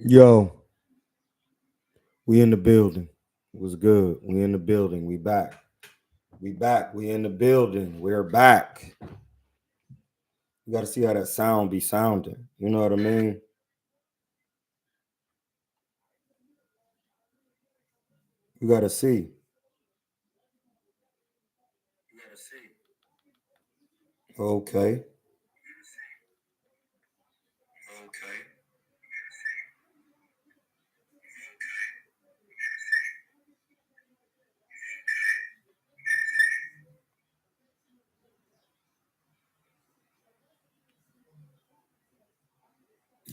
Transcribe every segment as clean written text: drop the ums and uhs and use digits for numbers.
Yo, we in the building. Was good. We in the building. We back. We back. We in the building. We're back. You got to see how that sound be sounding. You know what I mean? You got to see. Okay.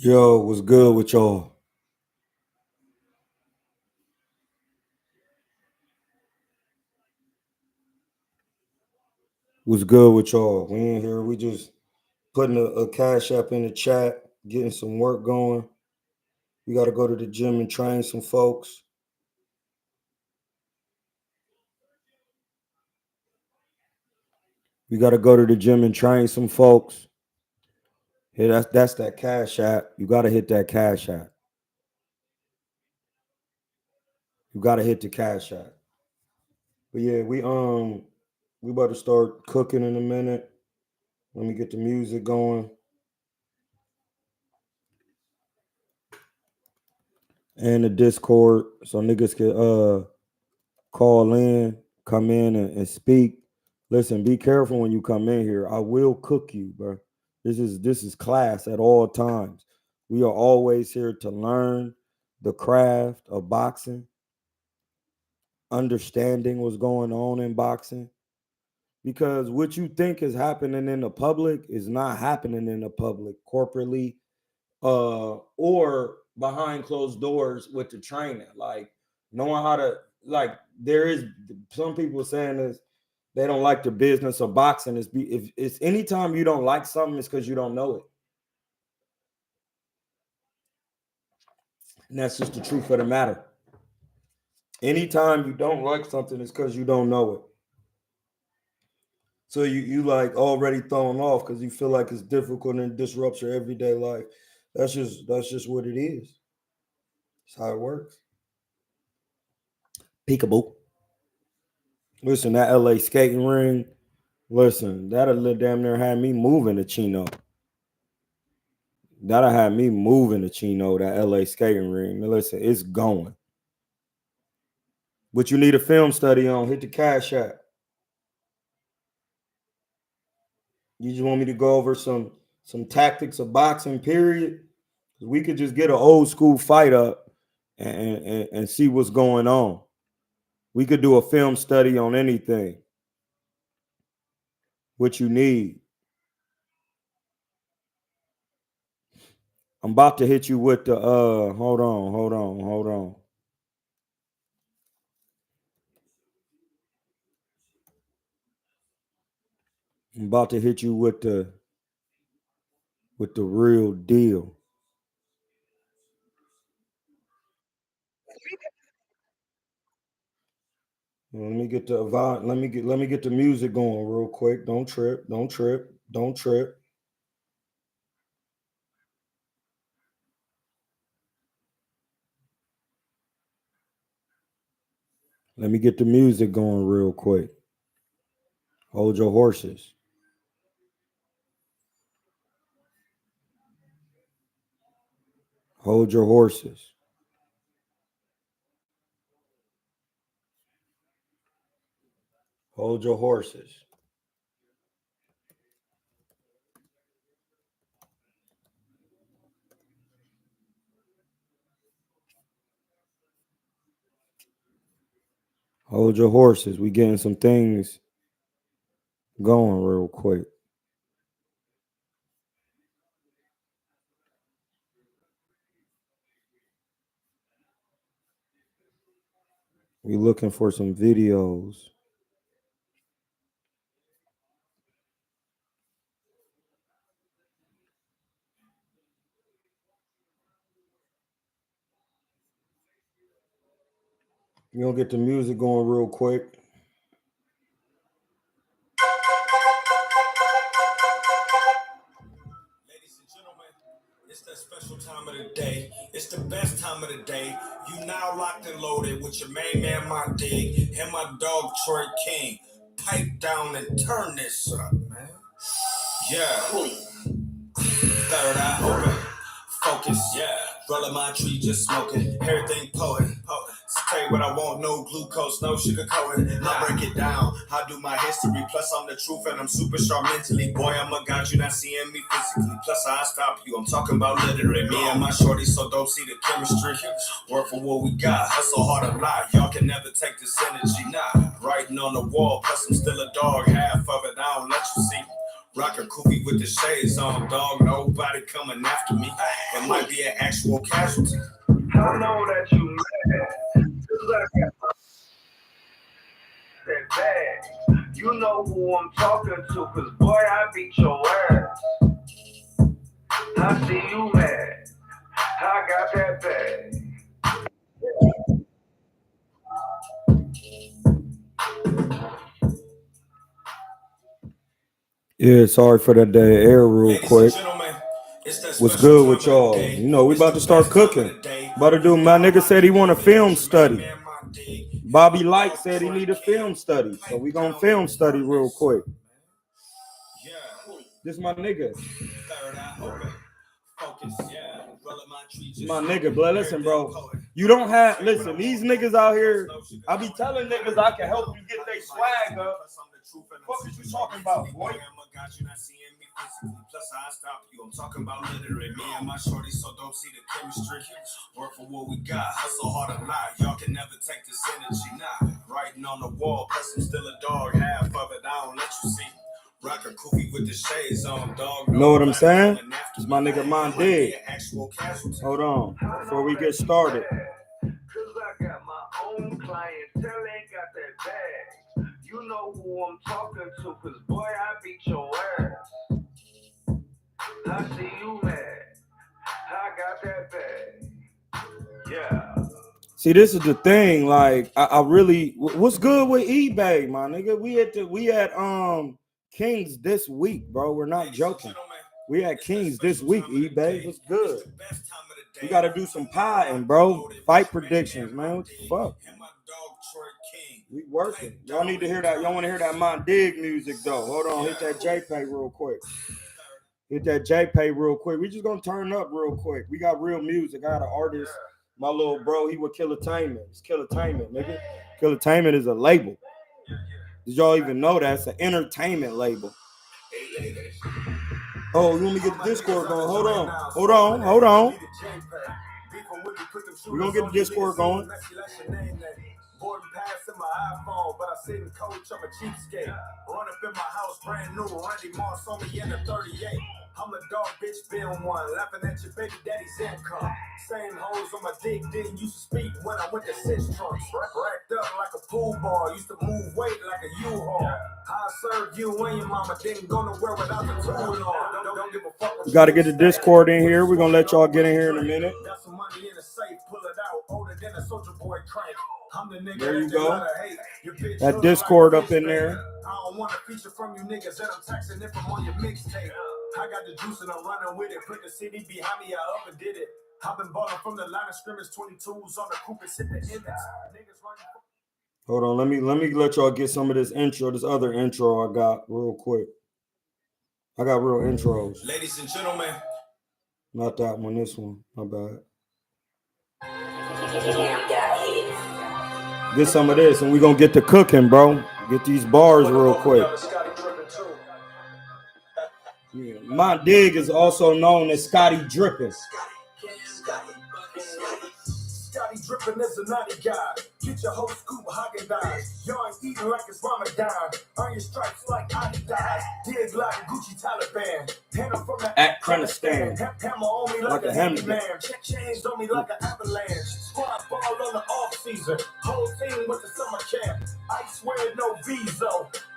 Yo, what's good with y'all? What's good with y'all? We in here. We just putting a cash app in the chat, getting some work going. We got to go to the gym and train some folks. We got to go to the gym and train some folks. Hey, that's that cash app. You got to hit that cash app. You got to hit the cash app. But yeah, we about to start cooking in a minute. Let me get the music going. And the Discord so niggas can call in, come in and speak. Listen, be careful when you come in here. I will cook you, bro. This is class at all times. We are always here to learn the craft of boxing, understanding what's going on in boxing. Because what you think is happening in the public is not happening in the public corporately or behind closed doors with the trainer. Like knowing how to there is some people saying this they don't like the business of boxing. If it's anytime you don't like something, it's because you don't know it. And that's just the truth of the matter. Anytime you don't like something, it's because you don't know it. So you like already thrown off because you feel like it's difficult and it disrupts your everyday life. That's just what it is. That's how it works. Peekaboo. Listen, that LA skating ring. Listen, that'll damn near had me moving to Chino. That'll have me moving to Chino. That LA skating ring. Now listen, it's going. What you need a film study on? Hit the cash app. You just want me to go over some tactics of boxing, period. We could just get an old school fight up and see what's going on. We could do a film study on anything. What you need. I'm about to hit you with the hold on. I'm about to hit you with the real deal. Let me get the let me get the music going real quick. Don't trip. Don't trip. Don't trip. Let me get the music going real quick. Hold your horses. Hold your horses. Hold your horses. Hold your horses. We getting some things going real quick. We looking for some videos. You gonna get the music going real quick. It's that special time of the day. It's the best time of the day. You now locked and loaded with your main man, my dig, and my dog, Troy King. Pipe down and turn this up, man. Yeah. Third eye open. Focus, yeah. Rolling my tree, just smoking. Everything potent. Say what I want, no glucose, no sugar coating. I break it down. I do my history. Plus, I'm the truth and I'm super sharp mentally. Boy, I'm a god, you not seeing me physically. Plus, I stop you. I'm talking about literally. Me and my shorty, so don't see the chemistry. Work for what we got. Hustle hard a lot. Y'all can never take this energy. Nah, writing on the wall. Plus, I'm still a dog. Half of it, I don't let you see. Rockin' Koofy with the shades on, dog. Nobody coming after me. It might be an actual casualty. I know that you mad. That bad. You know who I'm talking to, cause boy, I beat your ass. I see you mad. I got that bag. Yeah, sorry for that day air real quick. What's good with y'all? You know, we about to start cooking. About to do, my nigga said he want a film study. Bobby Light said he need a film study. So we gonna film study real quick. This my nigga. My nigga, blood. Listen, bro. You don't have, listen, these niggas out here, I be telling niggas I can help you get their swag up. What is you talking about, boy? Plus, I stop you. I'm talking about literally me and my shorty, so don't see the chemistry. Work for what we got. Hustle hard a lot. Y'all can never take this energy. Nah, writing on the wall. Plus, I'm still a dog. Half of it, I don't let you see. Rockin' Koofy with the shades on, dog. Know what I'm saying? It's my nigga Mon Dig. Hold on, before we get started. Cause I got my own clientele, ain't got that bag. You know who I'm talking to, cause boy, I beat your ass. I see you mad. I got that bag. Yeah. See, this is the thing. Like, I really, what's good with eBay, my nigga? We had Kings this week, bro. We're not joking. We had Kings this week, eBay. What's good? We got to do some potting, bro. Fight predictions, man. What the fuck? We working. Y'all need to hear that. Y'all want to hear that Mon Dig music, though. Hold on. Hit that JPay real quick. Hit that JPay real quick. We just going to turn up real quick. We got real music. I got an artist. My little bro, he with Kilatainment. It's Kilatainment, nigga. Kilatainment is a label. Did y'all even know that? It's an entertainment label. Oh, you want me to get the Discord going? Hold on. We're going to get the Discord going. Boarding pass in my iPhone, but I sit and coach, I'm a cheapskate. Run up in my house, brand new, Randy Moss on me in the 38. I'm a dog bitch, been one, laughing at your baby daddy's income. Same hoes on my dick, didn't used to speak when I went to Cinch Trunks. Racked up like a pool ball, used to move weight like a U-Haul. I served you and your mama, didn't go nowhere without the tool on. Don't give a fuck. We gotta get the Discord in here, we're gonna let y'all get in here in a minute. Got some money in the safe, pull it out, older than a soldier boy crank. There you go. That Discord up in there. I don't want a feature from you niggas that I'm texting it from on your mixtape. I got the juice and I'm running with it. Put the CD behind me, I up and did it. I've been balling from the line of scrimmage, 22s on the coupe and sitting in this. Hold on, let me let y'all get some of this intro, this other intro I got real quick. I got real intros. Ladies and gentlemen. Not that one, this one. My bad. Get some of this and we're gonna get to cooking, bro. Get these bars real quick. Yeah. Mon Dig is also known as Scotty Drippin'. Scotty Drippin' is a naughty guy. Get your whole scoop Haagen-Dazs. Y'all ain't eating like it's Ramadan. Earn your stripes like Adidas. Dig like Gucci Taliban. Hand from the Afghanistan. Hammer on me like a handyman. Changed on me like an avalanche. Squad ball on the off season. Whole thing with the summer camp. I swear no visa.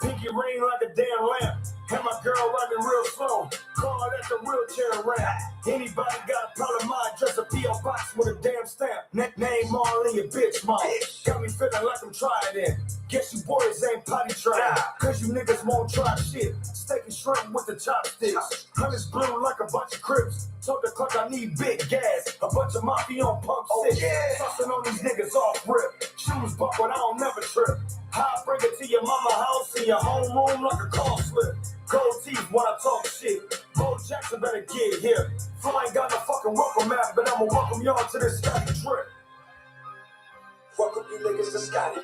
Pinky ring like a damn lamp. And my girl running real slow. Call that the wheelchair ramp. Anybody got a problem? My address a P.O. box with a damn stamp. Name all in your bitch mouth. Got me feeling like I'm trying it. Guess you boys ain't potty trained. Cause you niggas won't try shit. Steak and shrimp with the chopsticks. Honey's blue like a bunch of crips. Told the clock I need big gas. A bunch of mafia on pump six. Tossing on these niggas off rip. Shoes buckled, I don't never trip. I'll bring it to your mama house in your homeroom like a call slip. Gold teeth when I talk shit. Bo Jackson better get here. Flo ain't got no fucking welcome map, but I'ma welcome y'all to this Scotty trip. Welcome you niggas to Scotty.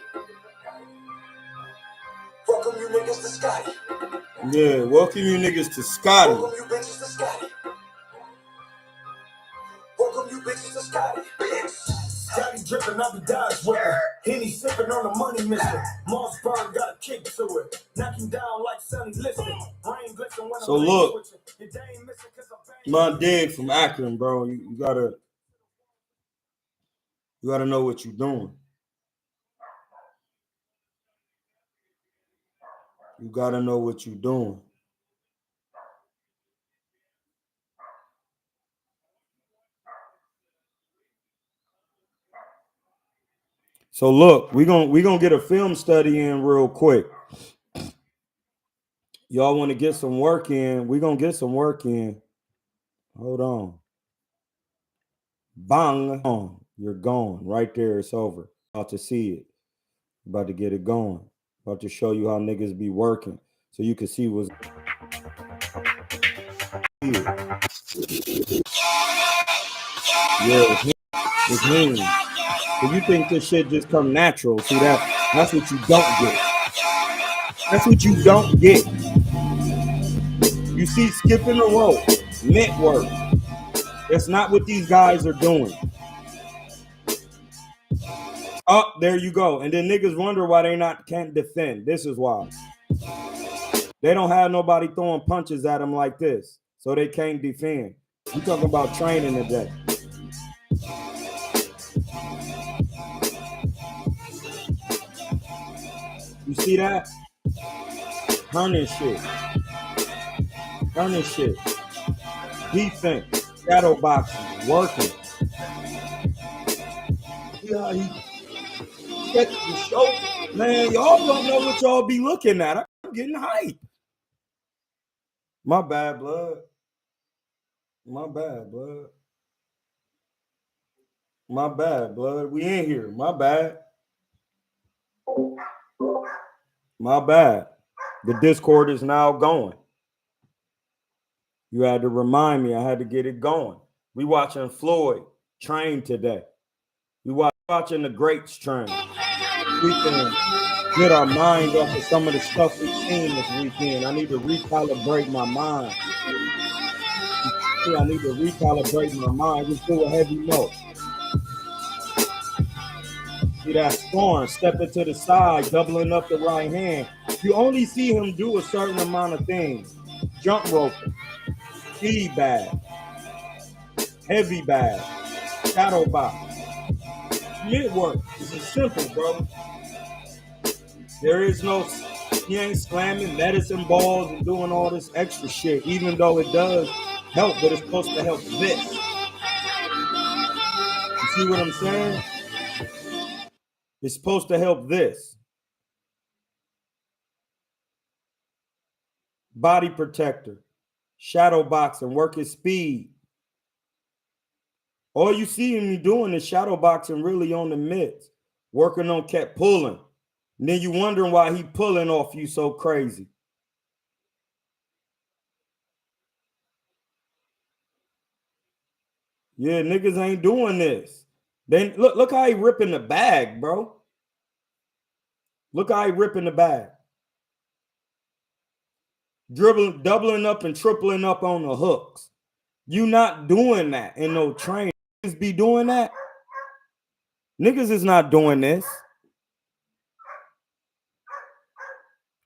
Welcome you niggas to Scotty. Yeah, welcome you niggas to Scotty. Welcome you bitches to Scotty. Welcome you bitches to Scotty. Scotty dripping out the Dodge with her. Henny sipping on the money mister. Mossberg got a kick to it. Knocking down like Sonny Liston. Rain blitzing when So look, my dig from Akron, bro. You gotta know what you're doing. You gotta know what you're doing. So look, we gonna get a film study in real quick. Y'all want to get some work in? We're gonna get some work in. Hold on. Bang on. You're gone. Right there, it's over. About to see it. About to get it going. About to show you how niggas be working. So you can see what's yeah, it's him. If you think this shit just come natural, see that's what you don't get. That's what you don't get. You see skipping the rope, network. That's not what these guys are doing. Oh, there you go. And then niggas wonder why they can't defend. This is why. They don't have nobody throwing punches at them like this, so they can't defend. You talking about training today. You see that? Turning shit. Turning shit. Defense. Shadow boxing. Working. Yeah, he set the show. Man, y'all don't know what y'all be looking at. I'm getting hyped. My bad, blood. My bad, blood. My bad, blood. We in here. My bad. My bad. The Discord is now going. You had to remind me. I had to get it going. We watching Floyd train today. We watching the greats train. We can get our mind off of some of the stuff we've seen this weekend. I need to recalibrate my mind. I need to recalibrate my mind. Just do a heavy note. See that Storm stepping to the side, doubling up the right hand. You only see him do a certain amount of things. Jump roping, speed bag, heavy bag, shadow box, mid work. This is simple, bro. There is no, he ain't slamming medicine balls and doing all this extra shit, even though it does help, but it's supposed to help this. You see what I'm saying? It's supposed to help this. Body protector, shadow boxing, work his speed. All you see him doing is shadow boxing really on the mitts, working on kept pulling. And then you wondering why he pulling off you so crazy. Yeah, niggas ain't doing this. Then look how he ripping the bag, bro. Look how he ripping the bag. Dribbling, doubling up and tripling up on the hooks. You not doing that in no training. Niggas be doing that. Niggas is not doing this.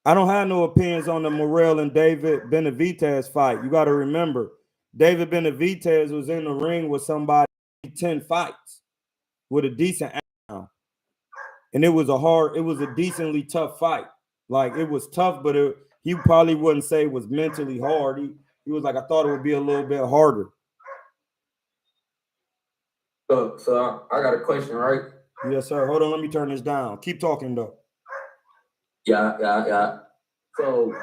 I don't have no opinions on the Morrell and David Benavidez fight. You got to remember, David Benavidez was in the ring with somebody 10 fights with a decent outcome. And it was a decently tough fight. Like, it was tough, but he probably wouldn't say it was mentally hard. He was like, I thought it would be a little bit harder. So I got a question, right? Yes, sir. Hold on, let me turn this down. Keep talking though. Yeah. So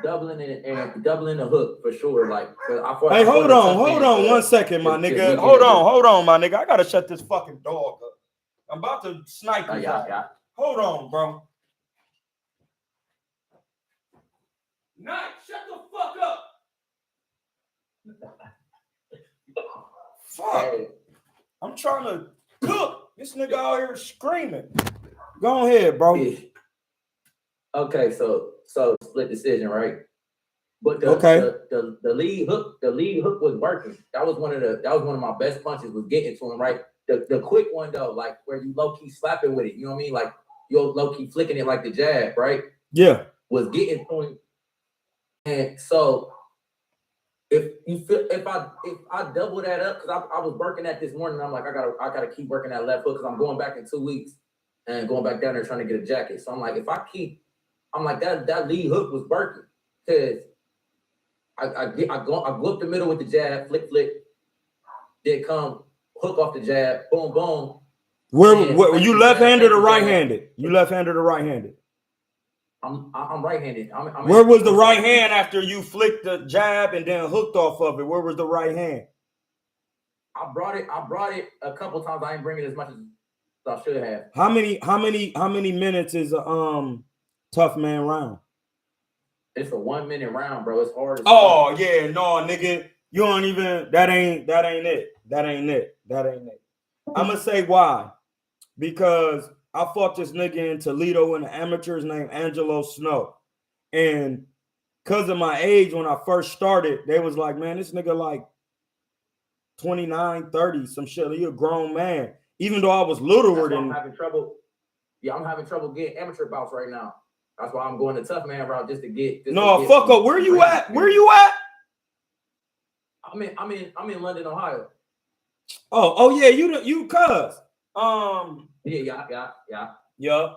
doubling the hook for sure. Like, hey, hold on 1 second, my nigga. Hold on, my nigga. I gotta shut this fucking dog up. I'm about to snipe you. Yeah. Hold on, bro. Night, shut the fuck up. Fuck. Hey. I'm trying to cook. This nigga out here screaming. Go ahead, bro. Yeah. Okay, so split decision, right? But the lead hook was working. That was one of my best punches, was getting to him, right? The quick one though, like where you low key slapping with it, you know what I mean? Like you're low key flicking it like the jab, right? Yeah. Was getting to him. And so if I double that up, because I was working that this morning, I'm like, I gotta keep working that left hook because I'm going back in 2 weeks and going back down there trying to get a jacket. So I'm like, I'm like that lead hook was working because I go up the middle with the jab, flick, then come hook off the jab, boom, boom. Where you left-handed or right-handed? You left-handed or right-handed? I'm right-handed. Where was the right hand after you flicked the jab and then hooked off of it? Where was the right hand? I brought it a couple times. I ain't bring it as much as I should have. How many minutes is a tough man round? It's a 1 minute round, bro. It's hard as fuck. Yeah, no, nigga. You don't even that ain't it. I'm gonna say why. Because I fought this nigga in Toledo in the amateurs named Angelo Snow. And because of my age, when I first started, they was like, man, this nigga like 29, 30, some shit. He a grown man. Even though I was littler than... I'm having trouble. Yeah, I'm having trouble getting amateur bouts right now. That's why I'm going the tough man route just to get... fuck up. Where you at? Where you at? I'm in London, Ohio. Oh yeah, you cuz. Yeah.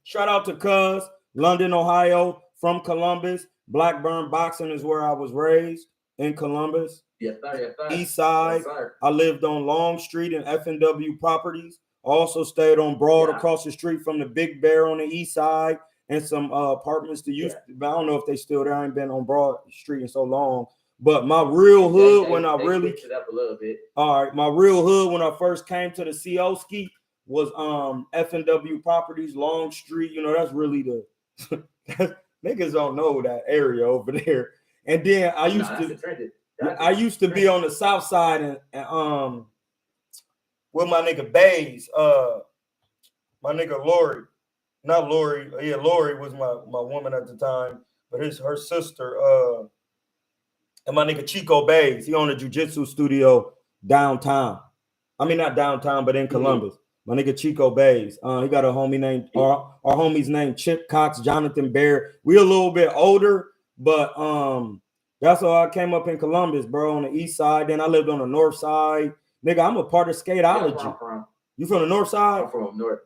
Shout out to Cuz, London, Ohio, from Columbus. Blackburn Boxing is where I was raised, in Columbus. Yes, sir. East side. Yes, sir. I lived on Long Street in F&W Properties. Also stayed on Broad across the street from the Big Bear on the east side, and some apartments to use. I don't know if they still there. I ain't been on Broad Street in so long. But my real hood when I really it up a little bit. All right, my real hood when I first came to the Cioski was F&W Properties, Long Street. You know, that's really the niggas don't know that area over there. And then I used to be on the south side and with my nigga Bays, my nigga Lori. Not Lori. Yeah, Lori was my woman at the time, but her sister, and my nigga Chico Bays. He owned a jiu-jitsu studio downtown. I mean, not downtown, but in Columbus. My nigga Chico Bays. He got a homie named, our homie's named Chip Cox, Jonathan Bear. We a little bit older, but that's how I came up in Columbus, bro, on the east side. Then I lived on the north side. Nigga, I'm a part of Skateology. Yeah, you from the north side? I'm from north.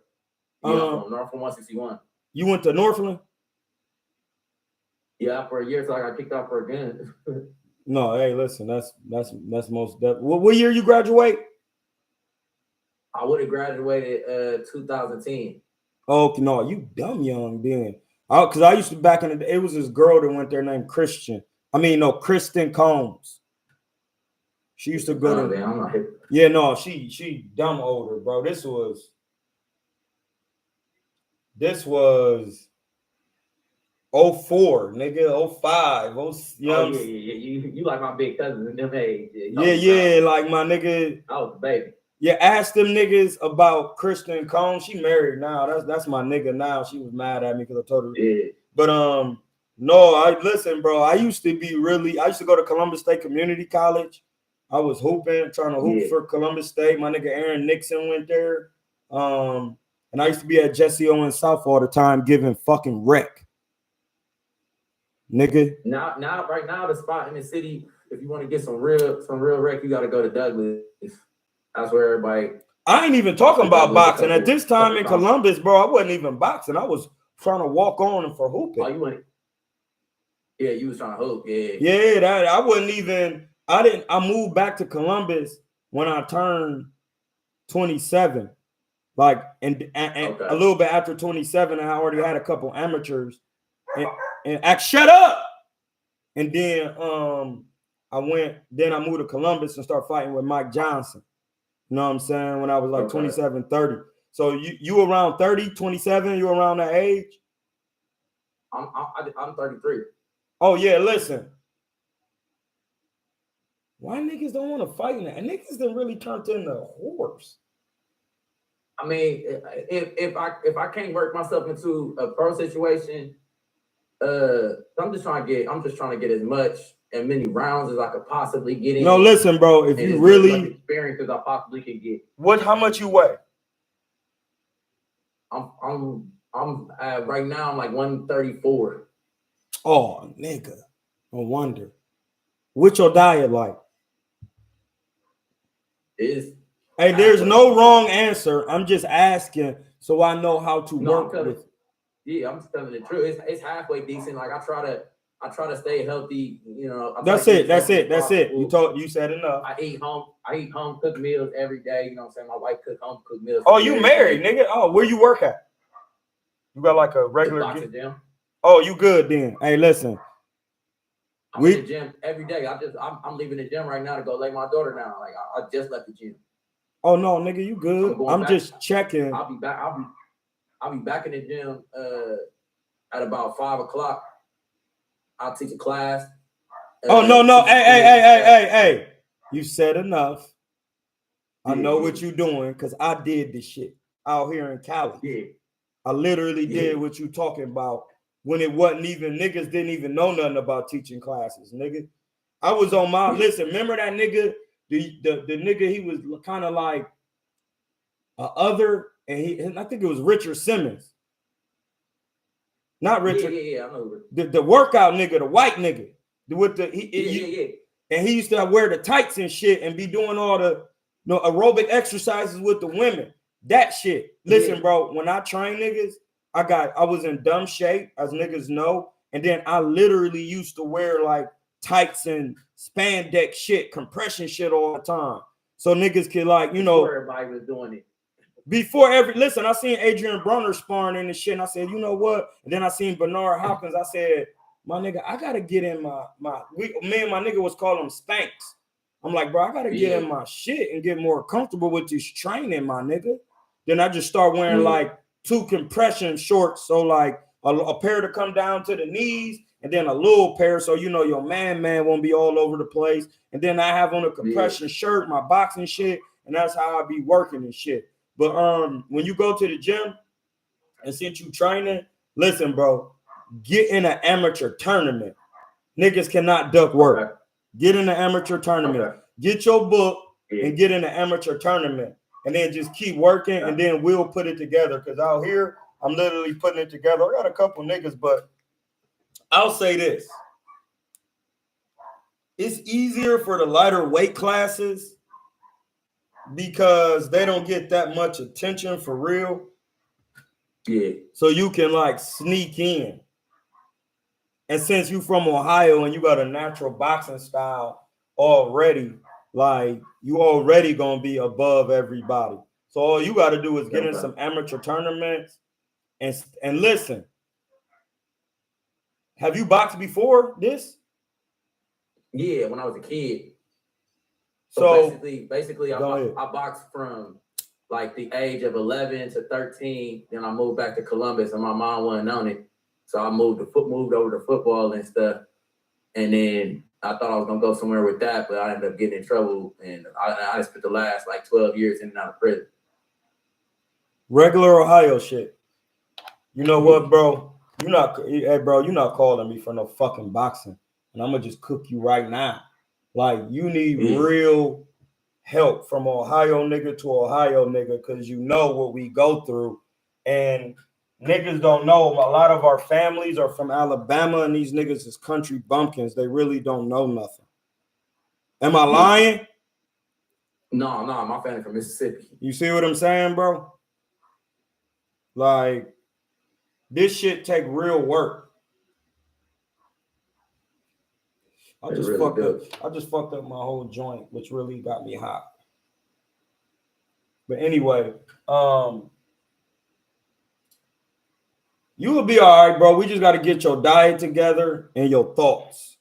Yeah, I'm from north from 161. You went to Northland? Yeah, for a year till I got kicked out for a gun. No, hey, listen, that's most. What year you graduate? I would have graduated 2010. Oh no, you dumb young then. Because I used to back in the day. It was this girl that went there named Kristen Combs. She used to go to. I'm not hip. Yeah, no, she dumb older, bro. This was 04, nigga, 05. Yeah. You like my big cousins in them age. Yeah, like my nigga. I was a baby. Yeah, ask them niggas about Kristen Combs. She married now. That's my nigga now. She was mad at me because I told her. Yeah. But no, listen, bro. I used to go to Columbus State Community College. I was trying to hoop for Columbus State. My nigga Aaron Nixon went there. And I used to be at Jesse Owens South all the time giving fucking rec. Nigga. Now, right now, the spot in the city, if you want to get some real rec, you got to go to Douglas. That's where everybody. I ain't even talking about boxing. At this time in Columbus, bro, I wasn't even boxing. I was trying to walk on and for hooping. Oh, you went? Yeah, you was trying to hoop. Yeah. Yeah, that I wouldn't even. I moved back to Columbus when I turned 27. Like and Okay. a little bit after 27, I already had a couple amateurs. And shut up. And then I moved to Columbus and started fighting with Mike Johnson. You know what I'm saying? When I was like 27, 30. So you around 30, 27, you around that age? I'm 33. Oh yeah, listen. Why niggas don't want to fight now? Niggas done really turned into a horse. I mean, if I can't work myself into a pro situation, I'm just trying to get as much and many rounds as I could possibly get in. No, listen, bro. If you really experience as I possibly could get. How much you weigh? I'm right now I'm like 134. Oh, nigga. No wonder. What's your diet like? Hey, there's no wrong answer. I'm just asking so I know how to work with. Yeah, I'm just telling the truth. It's halfway decent. Like I try to stay healthy. You know. That's it. You said enough. I eat home cooked meals every day. You know what I'm saying? My wife home cooked meals. Oh, you married, nigga? Oh, where you work at? You got like a regular gym? Oh, you good then? Hey, listen. I'm in the gym every day. I'm leaving the gym right now to go lay my daughter down. Like I just left the gym. Oh no, nigga, you good? I'm just checking. I'll be back. I'll be back in the gym at about 5 o'clock. I'll teach a class. Oh no! Hey! You said enough. I know what you're doing because I did this shit out here in Cali. Yeah. I literally did what you talking about when it wasn't even niggas didn't even know nothing about teaching classes, nigga. I was on my listen. Remember that nigga, the nigga, he was kind of like and I think it was Richard Simmons. Not Richard. Yeah, I know. The workout nigga, the white nigga. With the and he used to wear the tights and shit and be doing all the aerobic exercises with the women. That shit. Listen, bro, when I train niggas, I was in dumb shape, as niggas know, and then I literally used to wear like tights and spandex shit, compression shit all the time. So niggas could like, before everybody was doing it. Listen, I seen Adrian Brunner sparring in the shit, and I said, you know what? And then I seen Bernard Hopkins. I said, my nigga, I gotta get in me and my nigga was calling him Spanks. I'm like, bro, I gotta get in my shit and get more comfortable with this training, my nigga. Then I just start wearing like 2 compression shorts, so like a pair to come down to the knees, and then a little pair so your man won't be all over the place. And then I have on a compression shirt, my boxing shit, and that's how I be working and shit. But when you go to the gym and since you training, listen, bro, get in an amateur tournament. Niggas cannot duck work. Okay. Get in an amateur tournament. Okay. Get your book and get in an amateur tournament. And then just keep working and then we'll put it together. Because out here, I'm literally putting it together. I got a couple niggas, but I'll say this. It's easier for the lighter weight classes because they don't get that much attention for real. Yeah. So you can like sneak in. And since you from Ohio and you got a natural boxing style already, like you already gonna be above everybody. So all you got to do is get in some amateur tournaments and listen. Have you boxed before this? Yeah, when I was a kid. So basically, I boxed from like the age of 11 to 13. Then I moved back to Columbus, and my mom wasn't on it, so I moved over to football and stuff. And then I thought I was gonna go somewhere with that, but I ended up getting in trouble, and I spent the last like 12 years in and out of prison. Regular Ohio shit. You know what, bro? You're not calling me for no fucking boxing, and I'm gonna just cook you right now. Like you need real help from Ohio nigga to Ohio nigga, because you know what we go through, and niggas don't know. A lot of our families are from Alabama, and these niggas is country bumpkins. They really don't know nothing. Am I lying? No, my family from Mississippi. You see what I'm saying, bro? Like, this shit take real work. I just fucked up my whole joint, which really got me hot. But anyway, you will be all right, bro. We just got to get your diet together and your thoughts.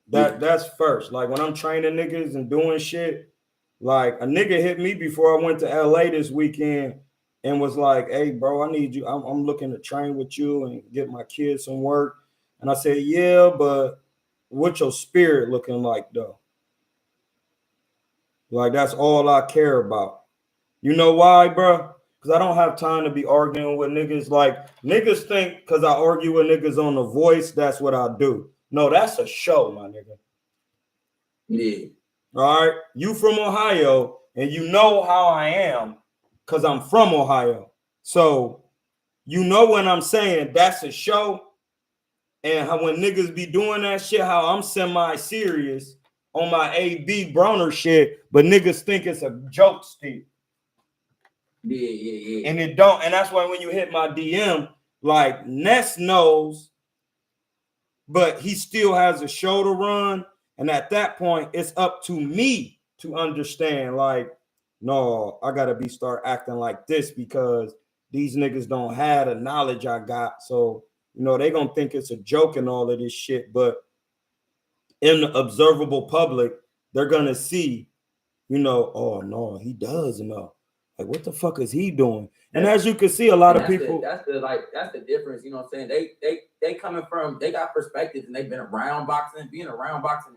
That's first. Like when I'm training niggas and doing shit, like a nigga hit me before I went to LA this weekend and was like, "Hey, bro, I need you. I'm looking to train with you and get my kids some work." And I said, "Yeah, but what's your spirit looking like, though? Like that's all I care about." You know why, bro? Because I don't have time to be arguing with niggas. Like niggas think because I argue with niggas on The Voice, that's what I do. No, that's a show, my nigga. Yeah. All right. You from Ohio, and you know how I am because I'm from Ohio. So you know when I'm saying that's a show, and how when niggas be doing that shit, how I'm semi-serious on my AB Broner shit, but niggas think it's a joke still. Yeah. And it don't, and that's why when you hit my DM, like Ness knows, but he still has a show to run. And at that point, it's up to me to understand, like, no, I gotta start acting like this because these niggas don't have the knowledge I got. So, you know, they gonna think it's a joke and all of this shit. But in the observable public, they're gonna see, you know, oh no, he does know. Like, what the fuck is he doing? And as you can see, a lot of people. That's the difference. You know what I'm saying? They coming from, they got perspectives and they've been around boxing, being around boxing.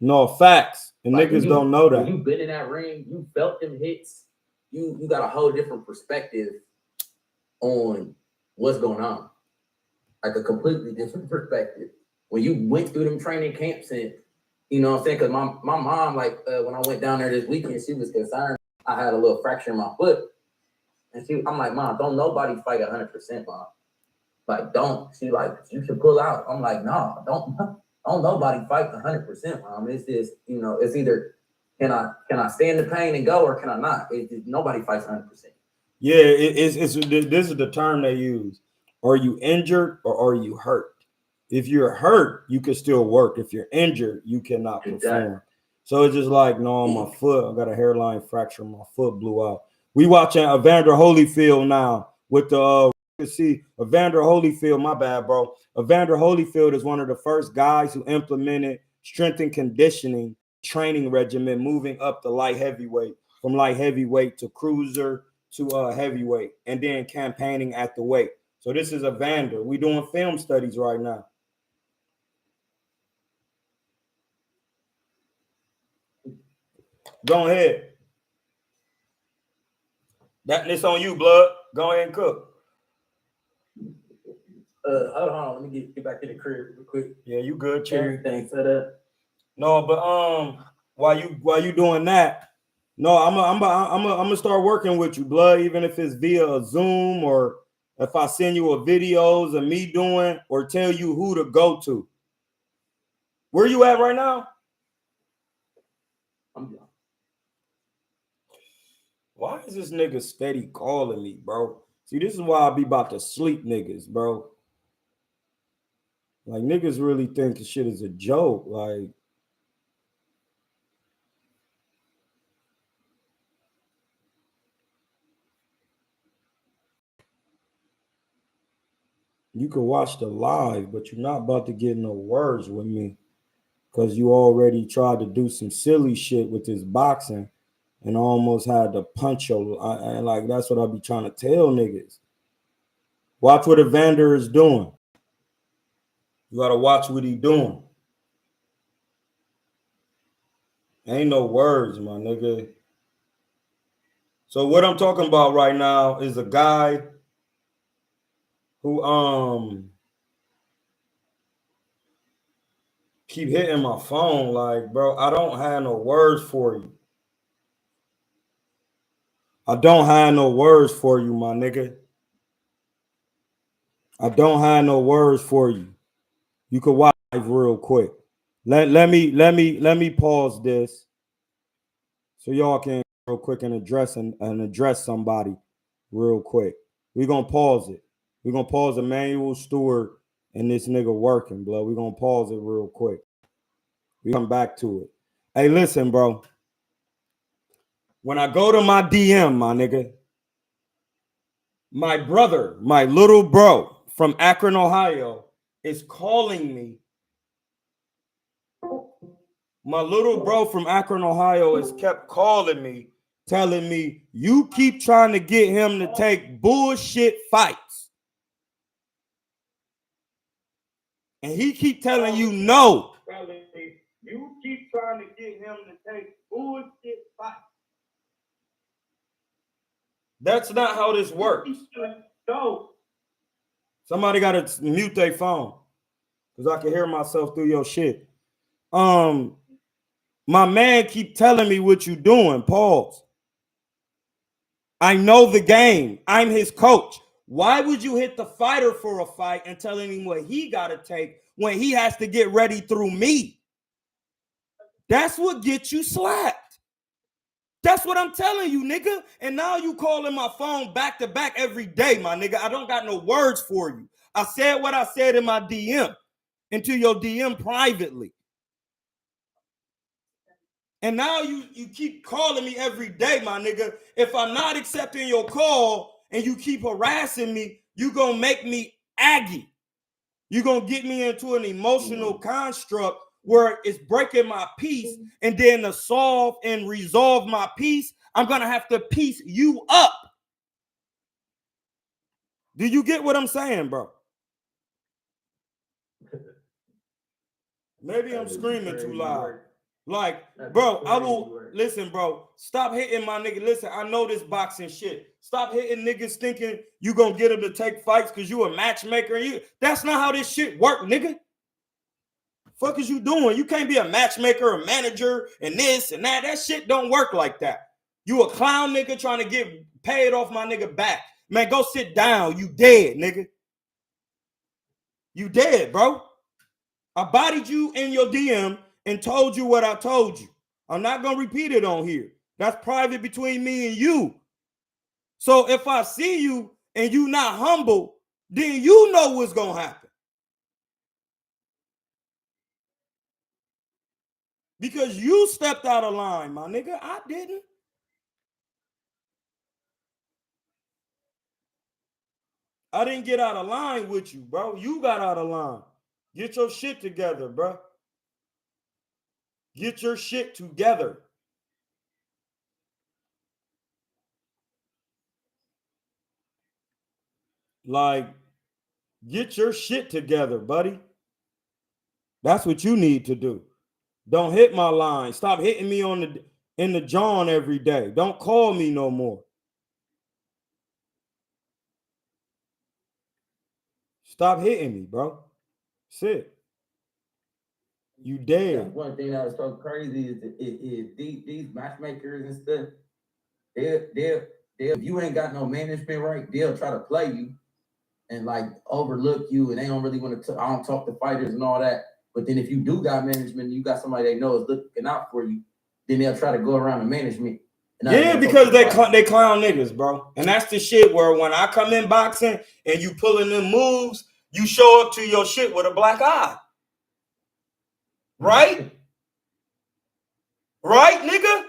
No, facts. And like niggas don't know that. When you've been in that ring, you felt them hits. You got a whole different perspective on what's going on. Like a completely different perspective. When you went through them training camps and, you know what I'm saying? Because my mom, like, when I went down there this weekend, she was concerned. I had a little fracture in my foot. And I'm like, Mom, don't nobody fight 100%, Mom. Like, don't. She like, you should pull out. I'm like, no, don't nobody fight 100%, Mom. It's just, you know, it's either can I stand the pain and go or can I not? Nobody fights 100%. Yeah, this is the term they use. Are you injured or are you hurt? If you're hurt, you can still work. If you're injured, you cannot perform. Exactly. So it's just like, no, on my foot, I got a hairline fracture. My foot blew out. We watching Evander Holyfield now with the see Evander Holyfield. My bad, bro. Evander Holyfield is one of the first guys who implemented strength and conditioning training regimen, moving up to light heavyweight, from light heavyweight to cruiser to heavyweight, and then campaigning at the weight. So this is Evander. We doing film studies right now. Go ahead. It's on you, blood. Go ahead and cook. Hold on. Let me get back to the crib real quick. Yeah, you good, champ? Everything set up. No, but while you doing that, no, I'm gonna start working with you, blood. Even if it's via a Zoom or if I send you a videos of me doing or tell you who to go to. Where you at right now? I'm done. Why is this nigga steady calling me, bro? See, this is why I be about to sleep niggas, bro. Like, niggas really think the shit is a joke. Like, you can watch the live, but you're not about to get no words with me because you already tried to do some silly shit with this boxing and almost had to punch your, and like, that's what I be trying to tell niggas. Watch what Evander is doing. You got to watch what he doing. Ain't no words, my nigga. So what I'm talking about right now is a guy who keep hitting my phone like, bro, I don't have no words for you. I don't have no words for you, my nigga. I don't have no words for you. You could watch real quick. Let me pause this so y'all can real quick and address somebody real quick. We're gonna pause it. We're gonna pause Emmanuel Stewart and this nigga working, blood. We're gonna pause it real quick. We come back to it. Hey, listen, bro. When I go to my DM, my nigga, my brother, my little bro from Akron, Ohio, is calling me. My little bro from Akron, Ohio, has kept calling me, telling me, you keep trying to get him to take bullshit fights. And he keep telling you no. You keep trying to get him to take bullshit fights. That's not how this works. No. Somebody got to mute their phone because I can hear myself through your shit. My man keep telling me what you doing. Pause. I know the game. I'm his coach. Why would you hit the fighter for a fight and telling him what he got to take when he has to get ready through me? That's what gets you slapped. That's what I'm telling you, nigga. And now you calling my phone back to back every day, my nigga. I don't got no words for you. I said what I said in my DM, into your DM privately. And now you keep calling me every day, my nigga. If I'm not accepting your call and you keep harassing me, you gonna make me aggy. You gonna get me into an emotional construct where it's breaking my peace, and then to solve and resolve my peace, I'm gonna have to piece you up. Do you get what I'm saying, bro? Maybe I'm screaming too loud. Like, bro, I will listen, bro. Stop hitting my nigga. Listen, I know this boxing shit. Stop hitting niggas thinking you gonna get them to take fights because you a matchmaker. That's not how this shit work, nigga. Fuck is you doing? You can't be a matchmaker, a manager, and this and that. That shit don't work like that. You a clown nigga trying to get paid off my nigga back. Man, go sit down. You dead, nigga. You dead, bro. I bodied you in your DM and told you what I told you. I'm not going to repeat it on here. That's private between me and you. So if I see you and you not humble, then you know what's going to happen. Because you stepped out of line, my nigga. I didn't. I didn't get out of line with you, bro. You got out of line. Get your shit together, bro. Get your shit together. Like, get your shit together, buddy. That's what you need to do. Don't hit my line. Stop hitting me in the John every day. Don't call me no more. Stop hitting me, bro. That's it. You dead. That's one thing that was so crazy is these matchmakers and stuff. They'll if you ain't got no management right, they'll try to play you and like overlook you, and they don't really want to. I don't talk to fighters and all that. But then if you do got management, you got somebody they know is looking out for you, then they'll try to go around the management. Yeah, because they clown niggas, bro. And that's the shit where when I come in boxing and you pulling them moves, you show up to your shit with a black eye. Right? Right, nigga?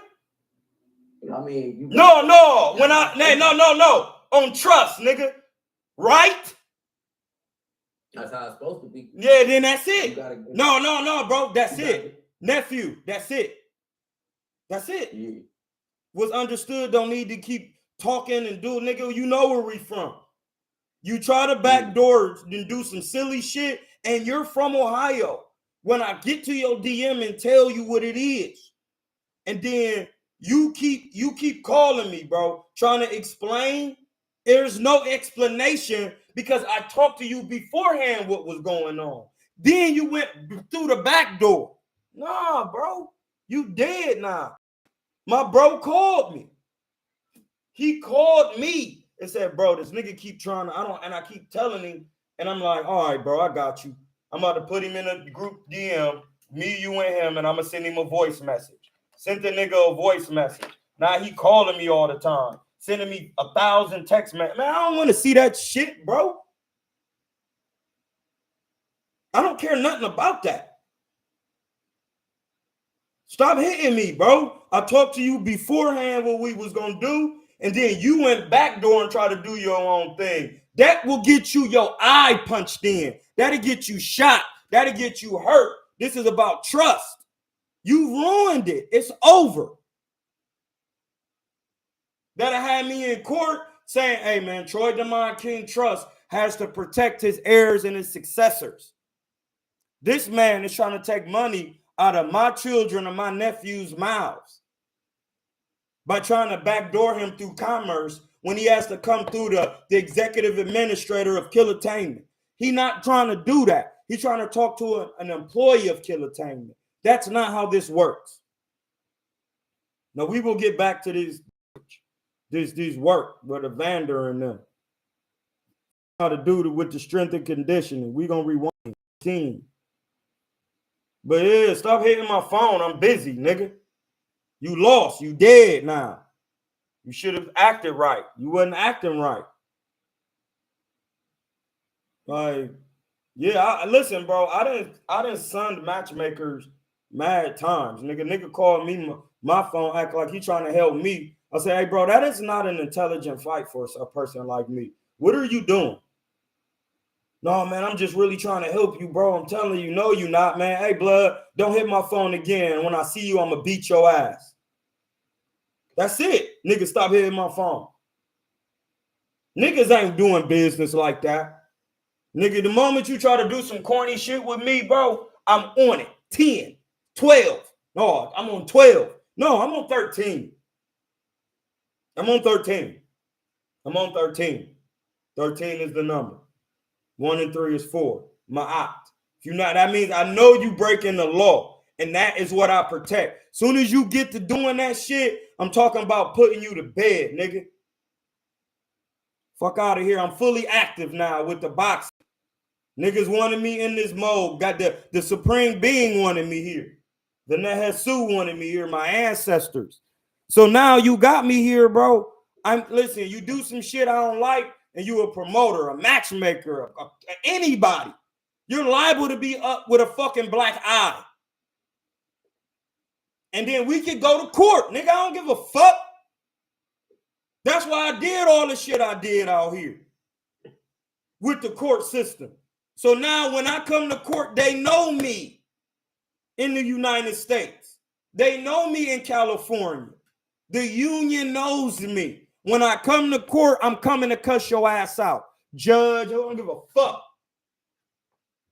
I mean, no. On trust, nigga. Right? That's how it's supposed to be. Yeah, then that's it. No, bro. That's it. Nephew, that's it. That's it. Yeah. What's understood don't need to keep talking and do, nigga. You know where we from. You try to backdoor and do some silly shit, and you're from Ohio. When I get to your DM and tell you what it is, and then you keep calling me, bro, trying to explain. There's no explanation because I talked to you beforehand what was going on. Then you went through the back door. Nah, bro, you dead now. My bro called me. He called me and said, bro, this nigga keep trying to, I keep telling him, and I'm like, all right, bro, I got you. I'm about to put him in a group DM, me, you, and him, and I'm going to send him a voice message. Sent the nigga a voice message. Now he calling me all the time, sending me 1,000 text messages. Man, I don't want to see that shit, bro. I don't care nothing about that. Stop hitting me, bro. I talked to you beforehand what we was gonna do, and then you went backdoor and tried to do your own thing. That will get you your eye punched in. That'll get you shot. That'll get you hurt. This is about trust. You ruined it. It's over. That'll have me in court saying, hey, man, Troy DeMond King Trust has to protect his heirs and his successors. This man is trying to take money out of my children and my nephews' mouths by trying to backdoor him through commerce when he has to come through the executive administrator of Kilatainment. He's not trying to do that. He's trying to talk to an employee of Kilatainment. That's not how this works. Now, we will get back to these work, but Evander and them. How to do it with the strength and conditioning. We're going to rewind the team. But yeah, stop hitting my phone. I'm busy, nigga. You lost. You dead now. You should have acted right. You wasn't acting right. Like, yeah, listen, bro. I didn't sunned matchmakers mad times. Nigga called me my phone, act like he trying to help me. I said, hey, bro, that is not an intelligent fight for a person like me. What are you doing? No, man, I'm just really trying to help you, bro. I'm telling you, no, you not, man. Hey, blood, don't hit my phone again. When I see you, I'm going to beat your ass. That's it. Nigga, stop hitting my phone. Niggas ain't doing business like that. Nigga, the moment you try to do some corny shit with me, bro, I'm on it. 10, 12. No, I'm on 12. No, I'm on 13. I'm on 13. I'm on 13. 13 is the number. 1 and 3 is 4. Ma'at. If you not, that means I know you breaking the law, and that is what I protect. Soon as you get to doing that shit, I'm talking about putting you to bed, nigga. Fuck out of here. I'm fully active now with the boxing. Niggas wanted me in this mode. Got the Supreme Being wanted me here. The Nehesu wanted me here, my ancestors. So now you got me here, bro. Listen, you do some shit I don't like, and you a promoter, a matchmaker, anybody. You're liable to be up with a fucking black eye. And then we could go to court. Nigga, I don't give a fuck. That's why I did all the shit I did out here with the court system. So now when I come to court, they know me in the United States. They know me in California. The union knows me. When I come to court, I'm coming to cuss your ass out. Judge, I don't give a fuck.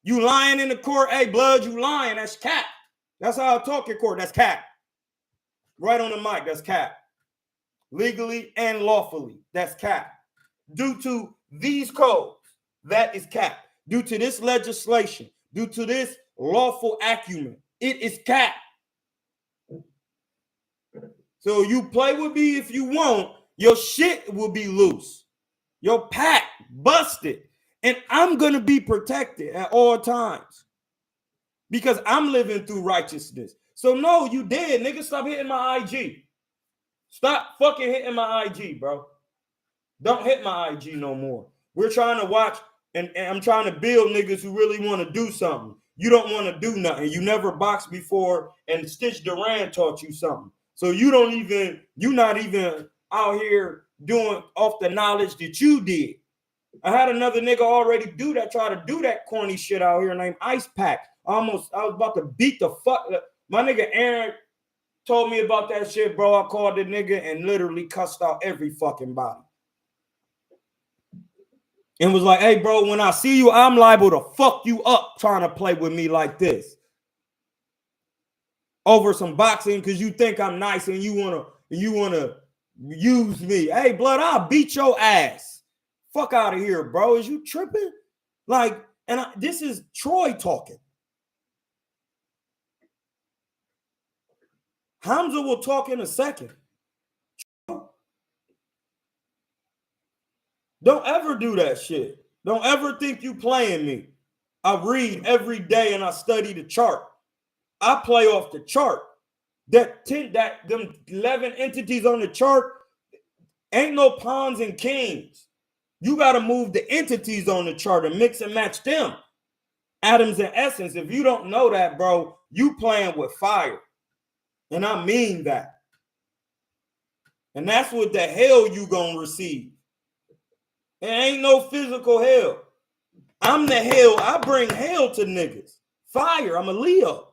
You lying in the court, hey, blood, you lying. That's cap. That's how I talk in court. That's cap. Right on the mic, that's cap. Legally and lawfully, that's cap. Due to these codes, that is cap. Due to this legislation, due to this lawful acumen, it is cap. So you play with me if you want, your shit will be loose. Your pack busted. And I'm going to be protected at all times because I'm living through righteousness. So no, you did, nigga. Stop hitting my IG. Stop fucking hitting my IG, bro. Don't hit my IG no more. We're trying to watch, and I'm trying to build niggas who really want to do something. You don't want to do nothing. You never boxed before, and Stitch Duran taught you something. So you're not even out here doing off the knowledge that you did. I had another nigga already try to do that corny shit out here named Ice Pack. I was about to beat the fuck. My nigga Aaron told me about that shit, bro. I called the nigga and literally cussed out every fucking body. And was like, hey, bro, when I see you, I'm liable to fuck you up trying to play with me like this. Over some boxing because you think I'm nice and you wanna use me. Hey, blood, I'll beat your ass. Fuck out of here, bro. Is you tripping? Like, this is Troy talking. Hamza will talk in a second. Don't ever do that shit. Don't ever think you playing me. I read every day and I study the chart. I play off the chart. Them 11 entities on the chart ain't no pawns and kings. You got to move the entities on the chart and mix and match them. Atoms and essence. If you don't know that, bro, you playing with fire. And I mean that. And that's what the hell you gonna receive. It ain't no physical hell. I'm the hell. I bring hell to niggas. Fire. I'm a Leo.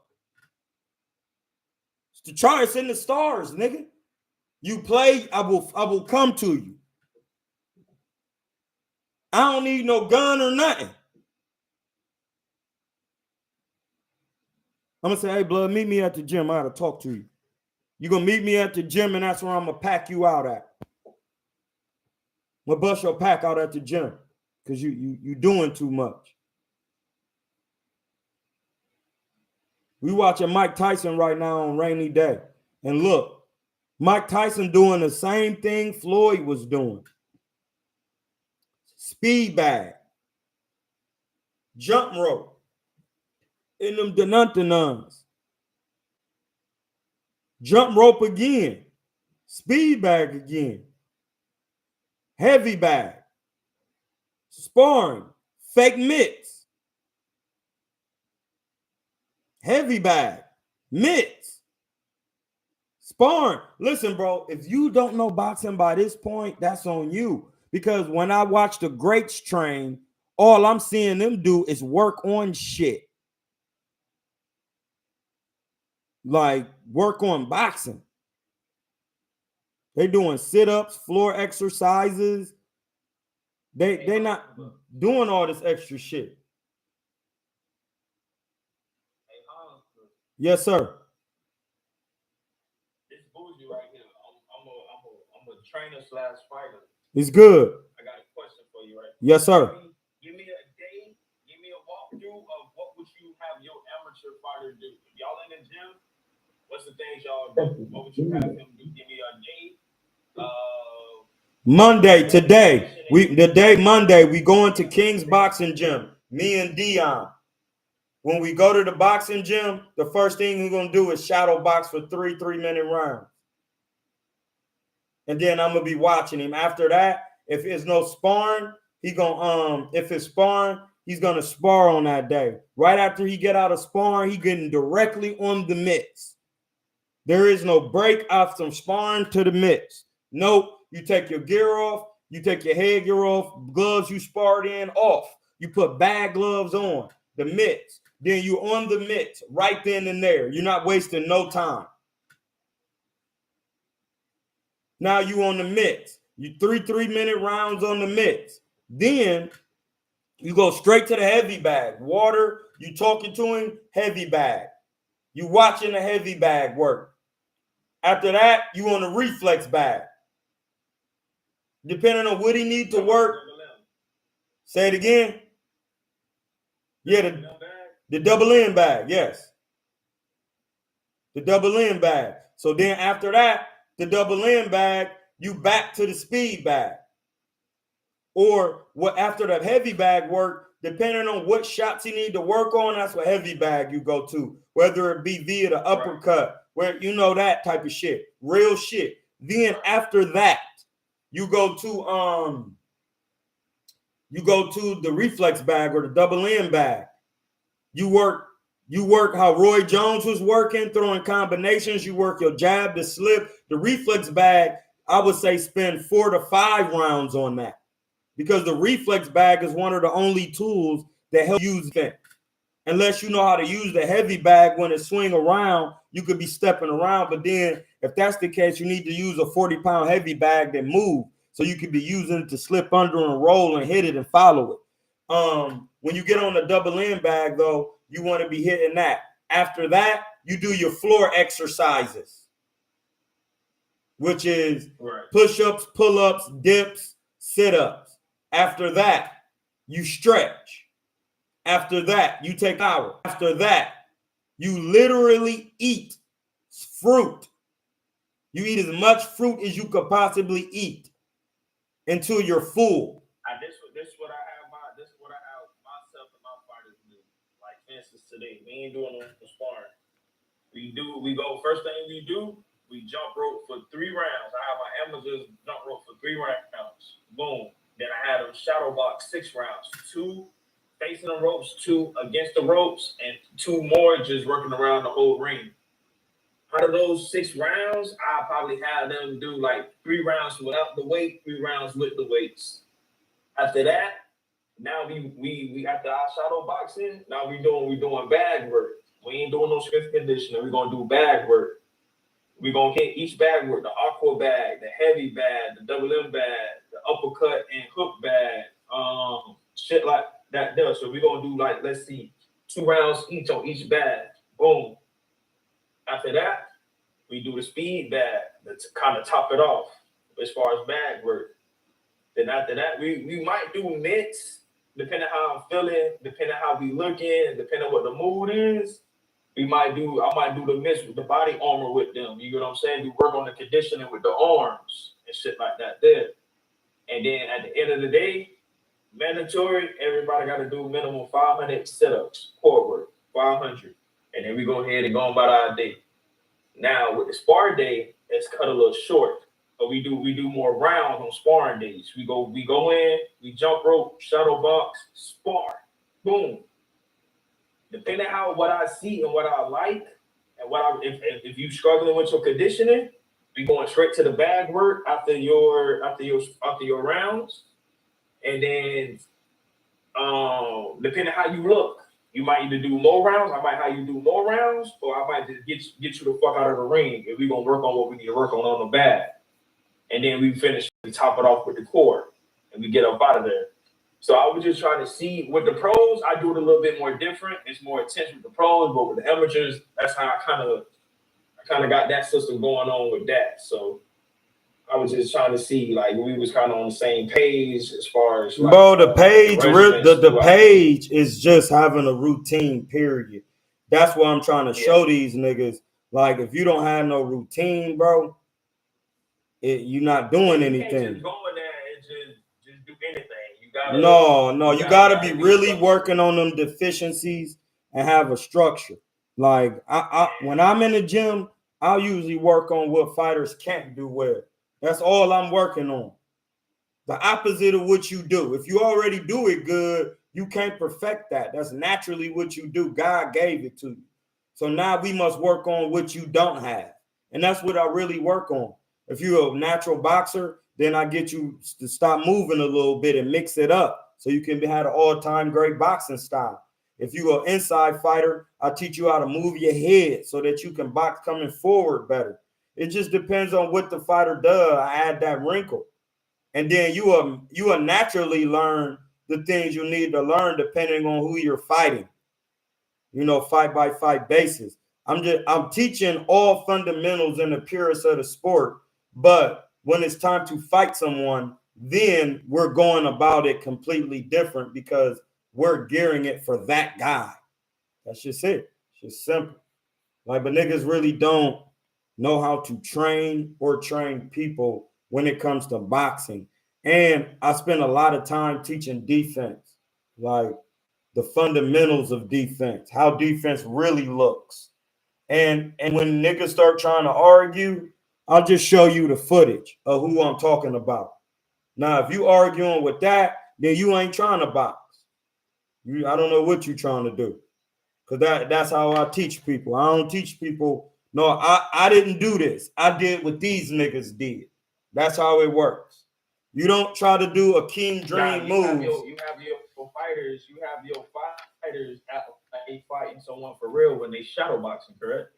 It's to try us in the stars, nigga. You play, I will come to you. I don't need no gun or nothing. I'm gonna say, hey, blood, meet me at the gym. I gotta talk to you. You're gonna meet me at the gym, and that's where I'm gonna pack you out at. I'm gonna bust your pack out at the gym because you doing too much. We watching Mike Tyson right now on rainy day. And look, Mike Tyson doing the same thing Floyd was doing. Speed bag. Jump rope. In them denuntanons. Jump rope again. Speed bag again. Heavy bag. Sparring. Fake mitts. Heavy bag. Mitts. Sparring. Listen, bro, if you don't know boxing by this point, that's on you. Because when I watch the greats train, all I'm seeing them do is work on shit. Like work on boxing. They doing sit-ups, floor exercises. They not doing all this extra shit. Yes, sir. This bougie right here. I'm a trainer / fighter. It's good. I got a question for you, right? Yes, sir. Give me a day. Give me a walkthrough of what would you have your amateur fighter do? If y'all in the gym, what's the things y'all do? What would you have him do? Give me a day. Monday, today. Monday, we going to King's Boxing Gym. Me and Dion. When we go to the boxing gym, the first thing we're gonna do is shadow box for 3-minute rounds. And then I'm gonna be watching him. After that, if it's no sparring, if it's sparring, he's gonna spar on that day. Right after he get out of sparring, he getting directly on the mitts. There is no break off from sparring to the mitts. Nope. You take your gear off, you take your head gear off, gloves you sparred in off. You put bag gloves on, the mitts. Then you on the mitts right then and there. You're not wasting no time. Now you on the mitts. You 3-minute rounds on the mitts. Then you go straight to the heavy bag. Water, you talking to him, heavy bag. You watching the heavy bag work. After that, you on the reflex bag. Depending on what he need to work. Say it again. Yeah, the double end bag, yes. The double end bag. So then after that, the double end bag, you back to the speed bag. Or what after the heavy bag work, depending on what shots you need to work on, that's what heavy bag you go to. Whether it be via the uppercut, where you know that type of shit. Real shit. Then after that, you go to the reflex bag or the double end bag. You work how Roy Jones was working, throwing combinations. You work your jab, the slip, the reflex bag. I would say spend 4 to 5 rounds on that, because the reflex bag is one of the only tools that help you use it. Unless you know how to use the heavy bag when it swing around, you could be stepping around. But then if that's the case, you need to use a 40-pound heavy bag that move. So you could be using it to slip under and roll and hit it and follow it. When you get on the double end bag, though, you want to be hitting that. After that, you do your floor exercises, which is push-ups, pull-ups, dips, sit-ups. After that, you stretch. After that, you take hour. After that, you literally eat fruit. You eat as much fruit as you could possibly eat until you're full. This is what I have myself and my fighters do. Like for instance, today we ain't doing no sparring. We go first thing we do, we jump rope for 3 rounds. I have my amateurs jump rope for 3 rounds. Boom. Then I had them shadow box 6 rounds. 2 facing the ropes, 2 against the ropes, and 2 more just working around the whole ring. out of those 6 rounds, I probably have them do like 3 rounds without the weight, 3 rounds with the weights. After that, now we after our shadow boxing, now we doing bag work. We ain't doing no strength conditioning. We're gonna do bag work. We're gonna hit each bag work, the aqua bag, the heavy bag, the double M bag, the uppercut and hook bag, shit like that there. So we're gonna do like, let's see, 2 rounds each on each bag. Boom. After that, we do the speed bag to kind of top it off as far as bag work. Then after that, we might do mitts, depending how I'm feeling, depending how we looking, depending what the mood is. I might do the mitts with the body armor with them. You know what I'm saying? We work on the conditioning with the arms and shit like that there. And then at the end of the day, mandatory, everybody got to do minimum 500 sit-ups, core work, 500. And then we go ahead and go on about our day. Now with the spar day, it's cut a little short. But we do more rounds on sparring days. We go in, we jump rope, shadow box, spar, boom. Depending on what I see and what I like, and if you struggling with your conditioning, we going straight to the bag work after your rounds, and then depending how you look, you might either do more rounds. I might have you do more rounds, or I might just get you the fuck out of the ring, and we gonna work on what we need to work on the bag. And then we top it off with the core, and we get up out of there. So I was just trying to see with the pros, I do it a little bit more different. It's more intense with the pros, but with the amateurs, that's how I kind of got that system going on with that. So I was just trying to see like we was kind of on the same page as far as like, bro, the page, the page is just having a routine. Period. That's what I'm trying to show these niggas. Like if you don't have no routine, bro. You're not doing anything. You can't just go in there and just do anything. You gotta be really working on them deficiencies and have a structure. Like when I'm in the gym, I'll usually work on what fighters can't do well. That's all I'm working on. The opposite of what you do. If you already do it good, you can't perfect that. That's naturally what you do. God gave it to you. So now we must work on what you don't have. And that's what I really work on. If you're a natural boxer, then I get you to stop moving a little bit and mix it up so you can have an all-time great boxing style. If you're an inside fighter, I teach you how to move your head so that you can box coming forward better. It just depends on what the fighter does. I add that wrinkle. And then you will naturally learn the things you need to learn depending on who you're fighting. Fight by fight basis. I'm teaching all fundamentals in the purest of the sport, but when it's time to fight someone, then we're going about it completely different because we're gearing it for that guy. That's just it. It's just simple. But niggas really don't know how to train or train people when it comes to boxing. And I spend a lot of time teaching defense, like the fundamentals of defense, how defense really looks. And when niggas start trying to argue, I'll just show you the footage of who I'm talking about. Now, if you arguing with that, then you ain't trying to box. I don't know what you're trying to do. Because that's how I teach people. I don't teach people, no, I didn't do this. I did what these niggas did. That's how it works. You don't try to do a King Dream move. You have your fighters fighting someone for real when they shadow boxing, correct?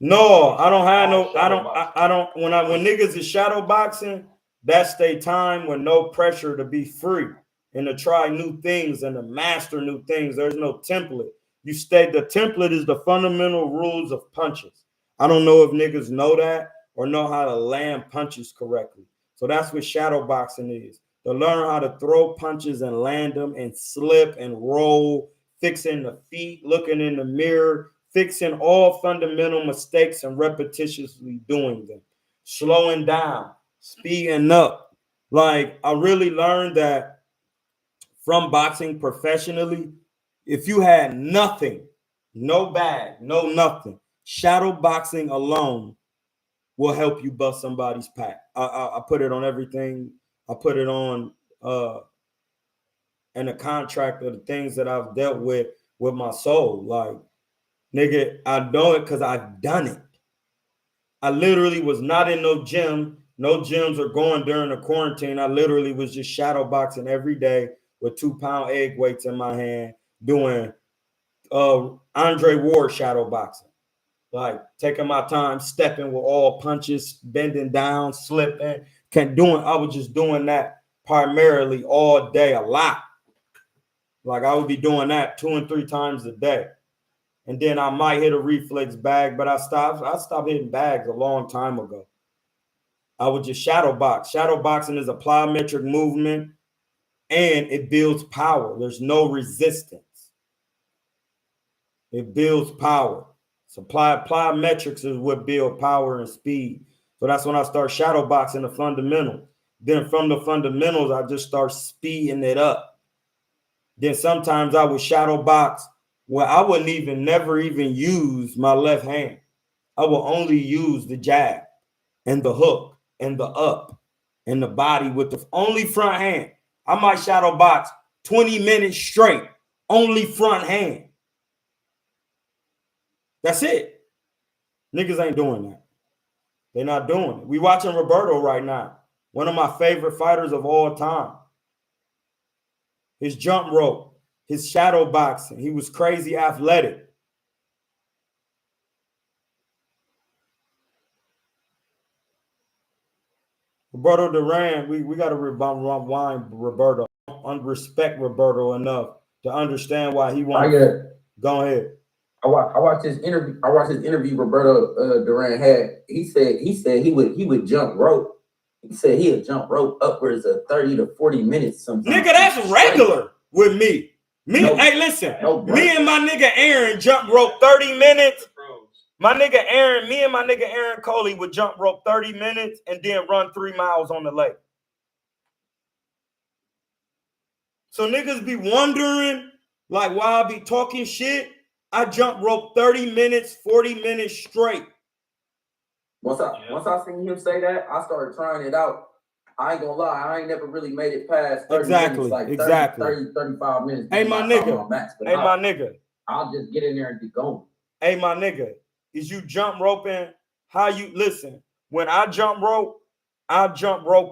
No, I don't have no. I don't. When niggas is shadow boxing, that's their time with no pressure to be free and to try new things and to master new things. There's no template. The template is the fundamental rules of punches. I don't know if niggas know that or know how to land punches correctly. So that's what shadow boxing is. To learn how to throw punches and land them and slip and roll, fixing the feet, looking in the mirror, fixing all fundamental mistakes and repetitiously doing them, slowing down, speeding up. Like I really learned that from boxing professionally. If you had nothing, no bag, no nothing, shadow boxing alone will help you bust somebody's pack. I put it on everything. I put it on in a contract of the things that I've dealt with my soul. Like Nigga, I know it because I've done it. I literally was not in no gym. No gyms are going during the quarantine. I literally was just shadow boxing every day with 2-pound egg weights in my hand, doing Andre Ward shadow boxing. Like taking my time, stepping with all punches, bending down, slipping. I was just doing that primarily all day, a lot. Like I would be doing that 2 and 3 times a day. And then I might hit a reflex bag, but I stopped hitting bags a long time ago. I would just shadow box. Shadow boxing is a plyometric movement and it builds power. There's no resistance. It builds power. So plyometrics is what build power and speed. So that's when I start shadow boxing the fundamental. Then from the fundamentals, I just start speeding it up. Then sometimes I would shadow box where I wouldn't never even use my left hand. I will only use the jab and the hook and the up and the body with the only front hand. I might shadow box 20 minutes straight, only front hand. That's it. Niggas ain't doing that. They're not doing it. We watching Roberto right now. One of my favorite fighters of all time. His jump rope, his shadow boxing. He was crazy athletic. Roberto Duran, we got to rewind Roberto. Respect Roberto enough to understand why he wants. Go ahead. I watched his interview. I watched his interview. Roberto Duran had. He said he would jump rope. He said he'd jump rope upwards of 30 to 40 minutes. Sometimes. Nigga, that's regular with me. Hey, listen. Me and my nigga Aaron jump rope 30 minutes. My nigga Aaron, me and my nigga Aaron Coley would jump rope 30 minutes and then run 3 miles on the lake. So niggas be wondering, like, why I be talking shit. I jump rope 30 minutes, 40 minutes straight. Once I seen him say that, I started trying it out. I ain't gonna lie, I ain't never really made it past 30 minutes, like 30, 35 minutes. Hey, my nigga. My nigga. I'll just get in there and be going. Hey, my nigga. Is you jump roping? How you listen? When I jump rope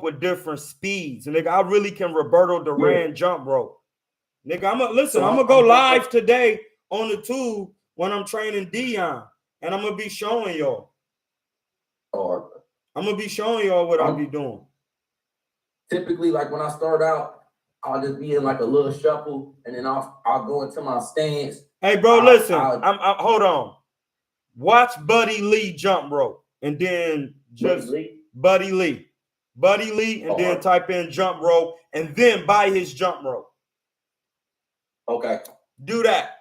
with different speeds. Nigga, I really can Roberto Duran jump rope. Nigga, I'm gonna go live today on the tube when I'm training Dion, and I'm gonna be showing y'all. I'm gonna be showing y'all what I'll be doing. Typically, like when I start out, I'll just be in like a little shuffle, and then I'll go into my stance. Hey, bro, listen. I'm hold on. Watch Buddy Lee jump rope, and then just Buddy Lee, and then type in jump rope, and then buy his jump rope. Okay. Do that.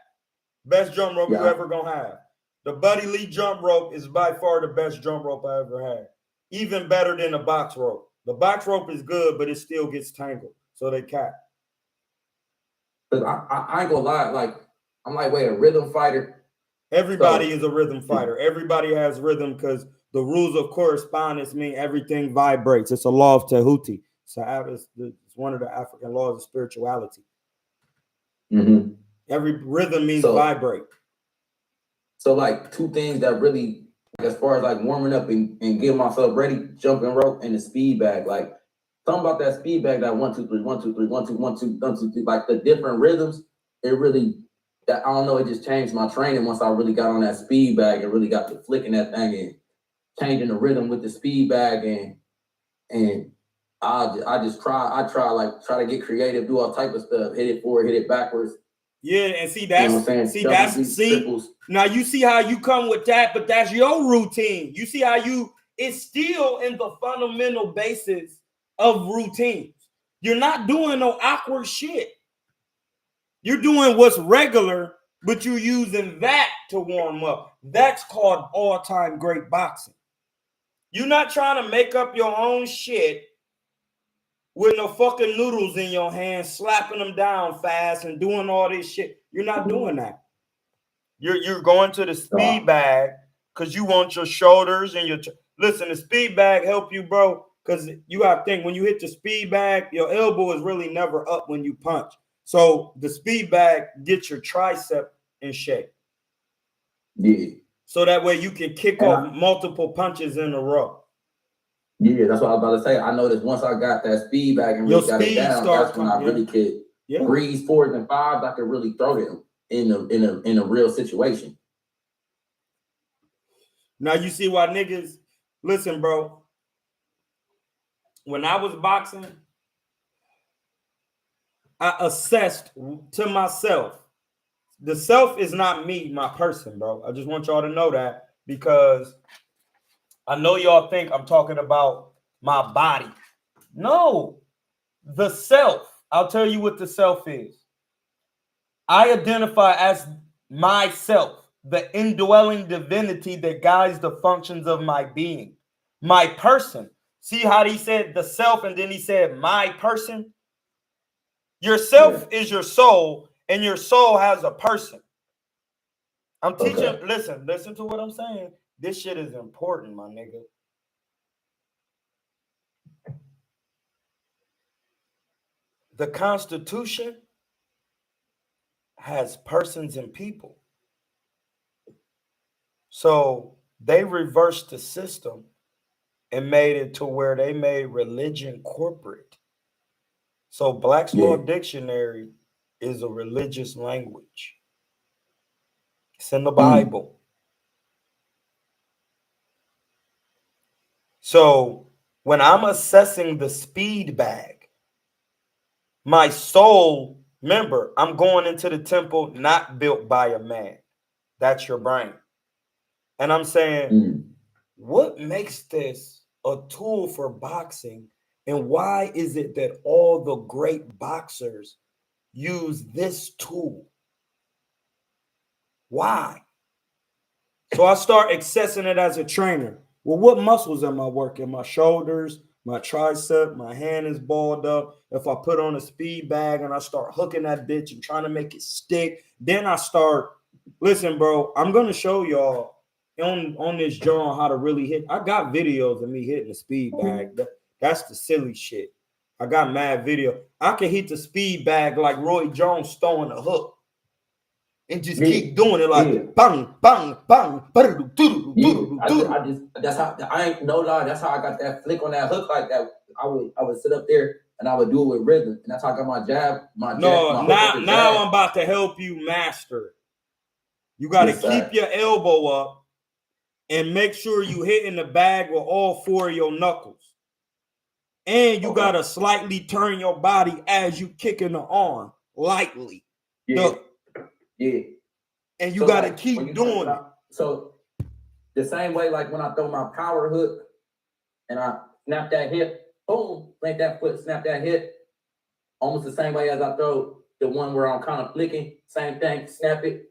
Best jump rope you ever gonna have. The Buddy Lee jump rope is by far the best jump rope I ever had. Even better than the box rope. The box rope is good, but it still gets tangled, so they cap. Cause I ain't gonna lie, like I'm like, wait, a rhythm fighter. Everybody is a rhythm fighter. Everybody has rhythm because the rules of correspondence mean everything vibrates. It's a law of Tahuti. It's one of the African laws of spirituality. Mm-hmm. Every rhythm means vibrate. So like 2 things that really, like, as far as like warming up and getting myself ready, jumping rope and the speed bag. Like something about that speed bag, that 1, 2, 3, 1, 2, 3, 1, 2, 1, 2, 1, 2, 3, like the different rhythms, it really, that I don't know, it just changed my training once I really got on that speed bag and really got to flicking that thing and changing the rhythm with the speed bag, and I try to get creative, do all type of stuff, hit it forward, hit it backwards. Yeah, and see now you see how you come with that, but that's your routine. You see how it's still in the fundamental basis of routines. You're not doing no awkward shit. You're doing what's regular, but you're using that to warm up. That's called all-time great boxing. You're not trying to make up your own shit with no fucking noodles in your hand, slapping them down fast and doing all this shit. You're not doing that. You're going to the speed bag because you want your shoulders and your... Listen, the speed bag help you, bro, because you got to think, when you hit the speed bag, your elbow is really never up when you punch. So the speed bag gets your tricep in shape. Yeah. So that way you can kick off multiple punches in a row. Yeah, that's what I was about to say. I noticed once I got that speed back and really got it down, that's when I really could breeze forwards and fives. I could really throw them in a real situation. Now you see why niggas listen, bro. When I was boxing, I assessed to myself. The self is not me, my person, bro. I just want y'all to know that, because I know y'all think I'm talking about my body. No, the self. I'll tell you what the self is. I identify as myself, the indwelling divinity that guides the functions of my being, my person. See how he said the self and then he said my person? Yourself is your soul, and your soul has a person. I'm teaching. Listen to what I'm saying. This shit is important, my nigga. The Constitution has persons and people. So they reversed the system and made it to where they made religion corporate. So Black's Law Dictionary is a religious language. It's in the Bible. So when I'm assessing the speed bag, my soul, remember, I'm going into the temple not built by a man. That's your brain. And I'm saying, what makes this a tool for boxing? And why is it that all the great boxers use this tool? Why? So I start accessing it as a trainer. Well, what muscles am I working? My shoulders, my tricep, my hand is balled up. If I put on a speed bag and I start hooking that bitch and trying to make it stick, then I start, listen, bro, I'm going to show y'all on this jaw how to really hit. I got videos of me hitting the speed bag. That's the silly shit. I got mad video. I can hit the speed bag like Roy Jones throwing a hook. And just keep doing it like bang, bang, bang. That's how I ain't no lie. That's how I got that flick on that hook like that. I would sit up there and I would do it with rhythm. And that's how I got my jab. Now I'm about to help you master it. You got to keep your elbow up and make sure you hitting the bag with all four of your knuckles. And you got to slightly turn your body as you kicking the arm lightly. And you got to keep doing it. So the same way, like when I throw my power hook and I snap that hip, boom, plant that foot, snap that hip. Almost the same way as I throw the one where I'm kind of flicking, same thing, snap it.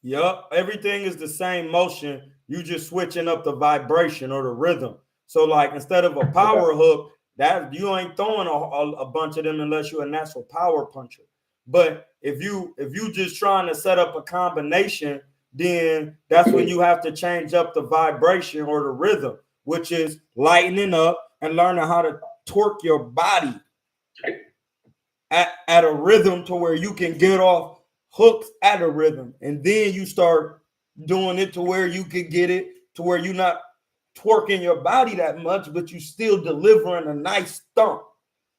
Yup, everything is the same motion. You just switching up the vibration or the rhythm. So like instead of a power hook, that you ain't throwing a bunch of them unless you're a natural power puncher. But if you just trying to set up a combination, then that's when you have to change up the vibration or the rhythm, which is lightening up and learning how to torque your body at a rhythm to where you can get off hooks at a rhythm. And then you start doing it to where you can get it to where you're not twerking your body that much, but you still delivering a nice thump.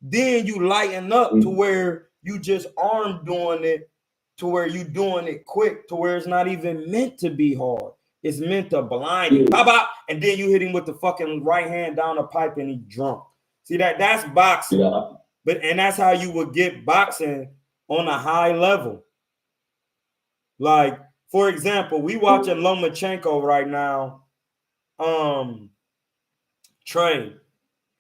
Then you lighten up to where you just arm doing it to where you doing it quick to where it's not even meant to be hard. It's meant to blind you. Pop out, and then you hit him with the fucking right hand down the pipe and he drunk. See that's boxing. Yeah. And that's how you would get boxing on a high level. Like, for example, we watching Lomachenko right now. Train.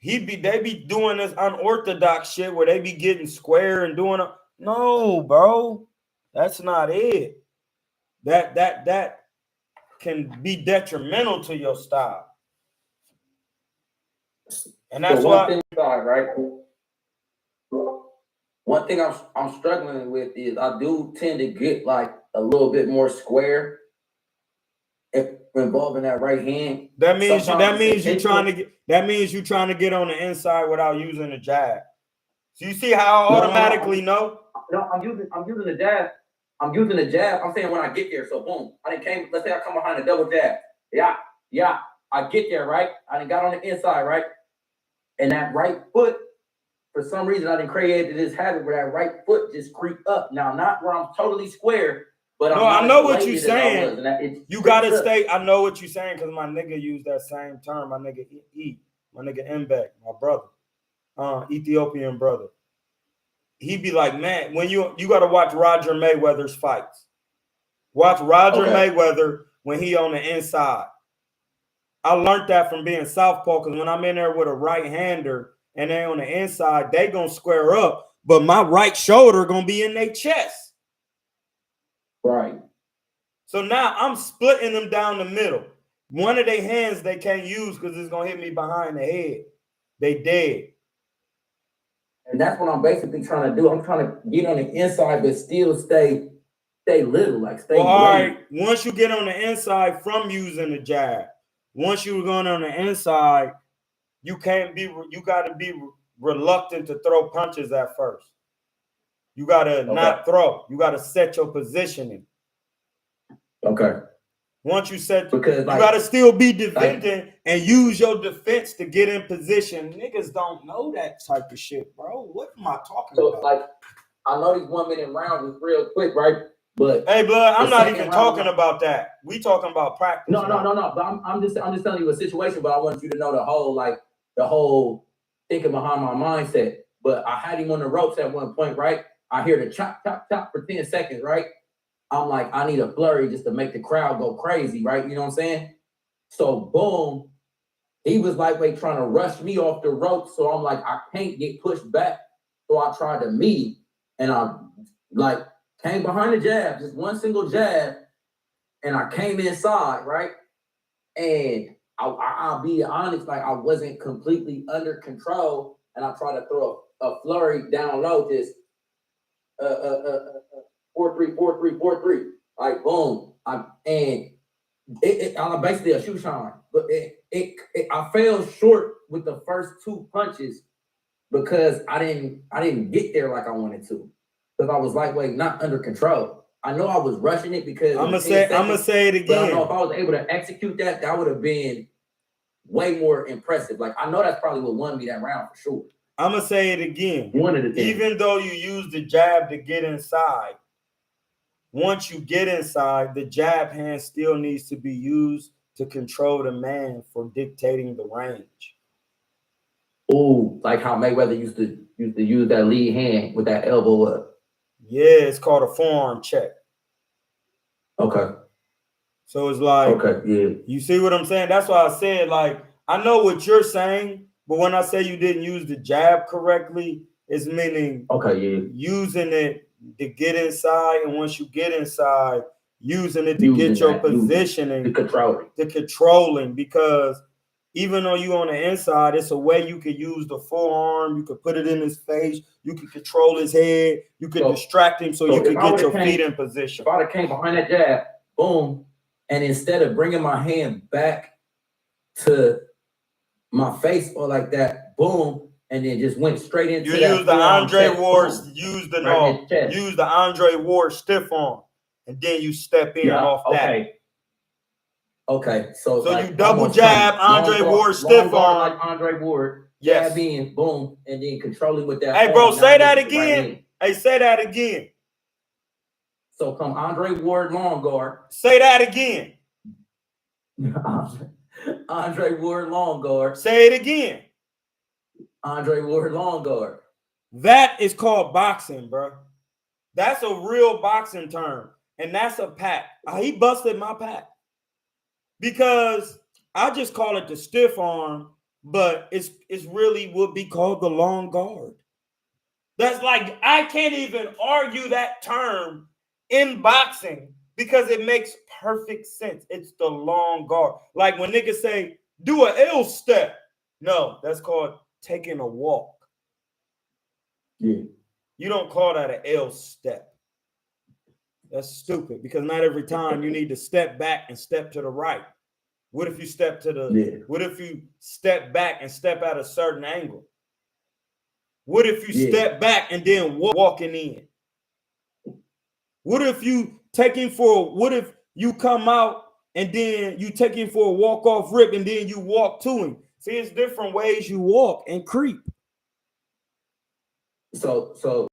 They be doing this unorthodox shit where they be getting square and doing a no, bro. That's not it. That can be detrimental to your style. And that's why right? One thing I'm struggling with is I do tend to get like a little bit more square if involving that right hand. That means you're trying to get on the inside without using the jab. So you see how I automatically know? No, I'm using the jab. I'm using the jab. I'm saying when I get there. So boom, I done came. Let's say I come behind a double jab. Yeah. I get there, right? I done got on the inside, right? And that right foot, for some reason, I done created this habit where that right foot just creep up. Now, not where I'm totally square, but no, I'm I know what you're saying. You gotta up. stay. I know what you're saying because my nigga used that same term. My nigga my nigga Mbek, my brother, Ethiopian brother. He be like, man, when you gotta watch Roger Mayweather's fights. Watch Roger Mayweather when he on the inside. I learned that from being southpaw because when I'm in there with a right-hander and they on the inside, they gonna square up, but my right shoulder gonna be in their chest. Right. So now I'm splitting them down the middle. One of their hands they can't use because it's gonna hit me behind the head. They dead. And that's what I'm basically trying to do. I'm trying to get on the inside, but still stay little, like stay. Well, all right. Once you get on the inside from using the jab, once you're going on the inside, you got to be reluctant to throw punches at first. You got to not throw. You got to set your positioning. Okay. Once you set, because you got to still be defending and use your defense to get in position. Niggas don't know that type of shit, bro. What am I talking about? Like, I know these 1 minute rounds is real quick, right? But hey, blood, I'm not even talking about that. We talking about practice. No. But I'm just telling you a situation. But I want you to know the whole thinking behind my mindset. But I had him on the ropes at one point, right? I hear the chop for 10 seconds, right? I'm like, I need a flurry just to make the crowd go crazy, right? You know what I'm saying? So boom, he was lightweight trying to rush me off the ropes. So I'm like, I can't get pushed back. So I tried to meet him, and I like came behind the jab, just one single jab, and I came inside, right? And I'll be honest, like I wasn't completely under control, and I tried to throw a flurry down low, just 4-3, 4-3, 4-3, like boom. I'm basically a shoe shine, but I fell short with the first two punches because I didn't get there like I wanted to, because I was lightweight, not under control. I know I was rushing it because I'm gonna say it again. But I know if I was able to execute that, that would have been way more impressive. Like I know that's probably what won me that round for sure. I'm gonna say it again. One of the things. Even though you use the jab to get inside, once you get inside, the jab hand still needs to be used to control the man for dictating the range. Oh, like how Mayweather used to use that lead hand with that elbow up. Yeah, it's called a forearm check. Okay. So it's like, okay, yeah. You see what I'm saying? That's why I said, like, I know what you're saying, but when I say you didn't use the jab correctly, it's meaning using it to get inside, and once you get inside, using it to get your positioning, the controlling, because even though you on the inside, it's a way you could use the forearm, you could put it in his face, you could control his head, you could distract him so you could get your feet in position. If I would have came behind that jab, boom, and instead of bringing my hand back to my face or like that, boom, and then just went straight into that. Use the Andre Ward, use the Andre Ward stiff arm, and then you step in off that. Okay, so you double jab Andre Ward stiff arm, like Andre Ward, jab in, boom, and then controlling with that. Hey, bro, say that again. Hey, say that again. So come Andre Ward long guard. Say that again. Andre Ward long guard. Say it again. Andre Ward long guard. That is called boxing, bro. That's a real boxing term, and that's a pack. He busted my pack because I just call it the stiff arm, but it's really would be called the long guard. That's like, I can't even argue that term in boxing because it makes perfect sense. It's the long guard. Like when niggas say, do an L step. No, that's called taking a walk. Yeah. You don't call that an L step. That's stupid because not every time you need to step back and step to the right. What if you step to the, what if you step back and step at a certain angle? What if you step back and then walking in? What if you taking for? What if you come out and then you take him for a walk off rip and then you walk to him? See, it's different ways you walk and creep. So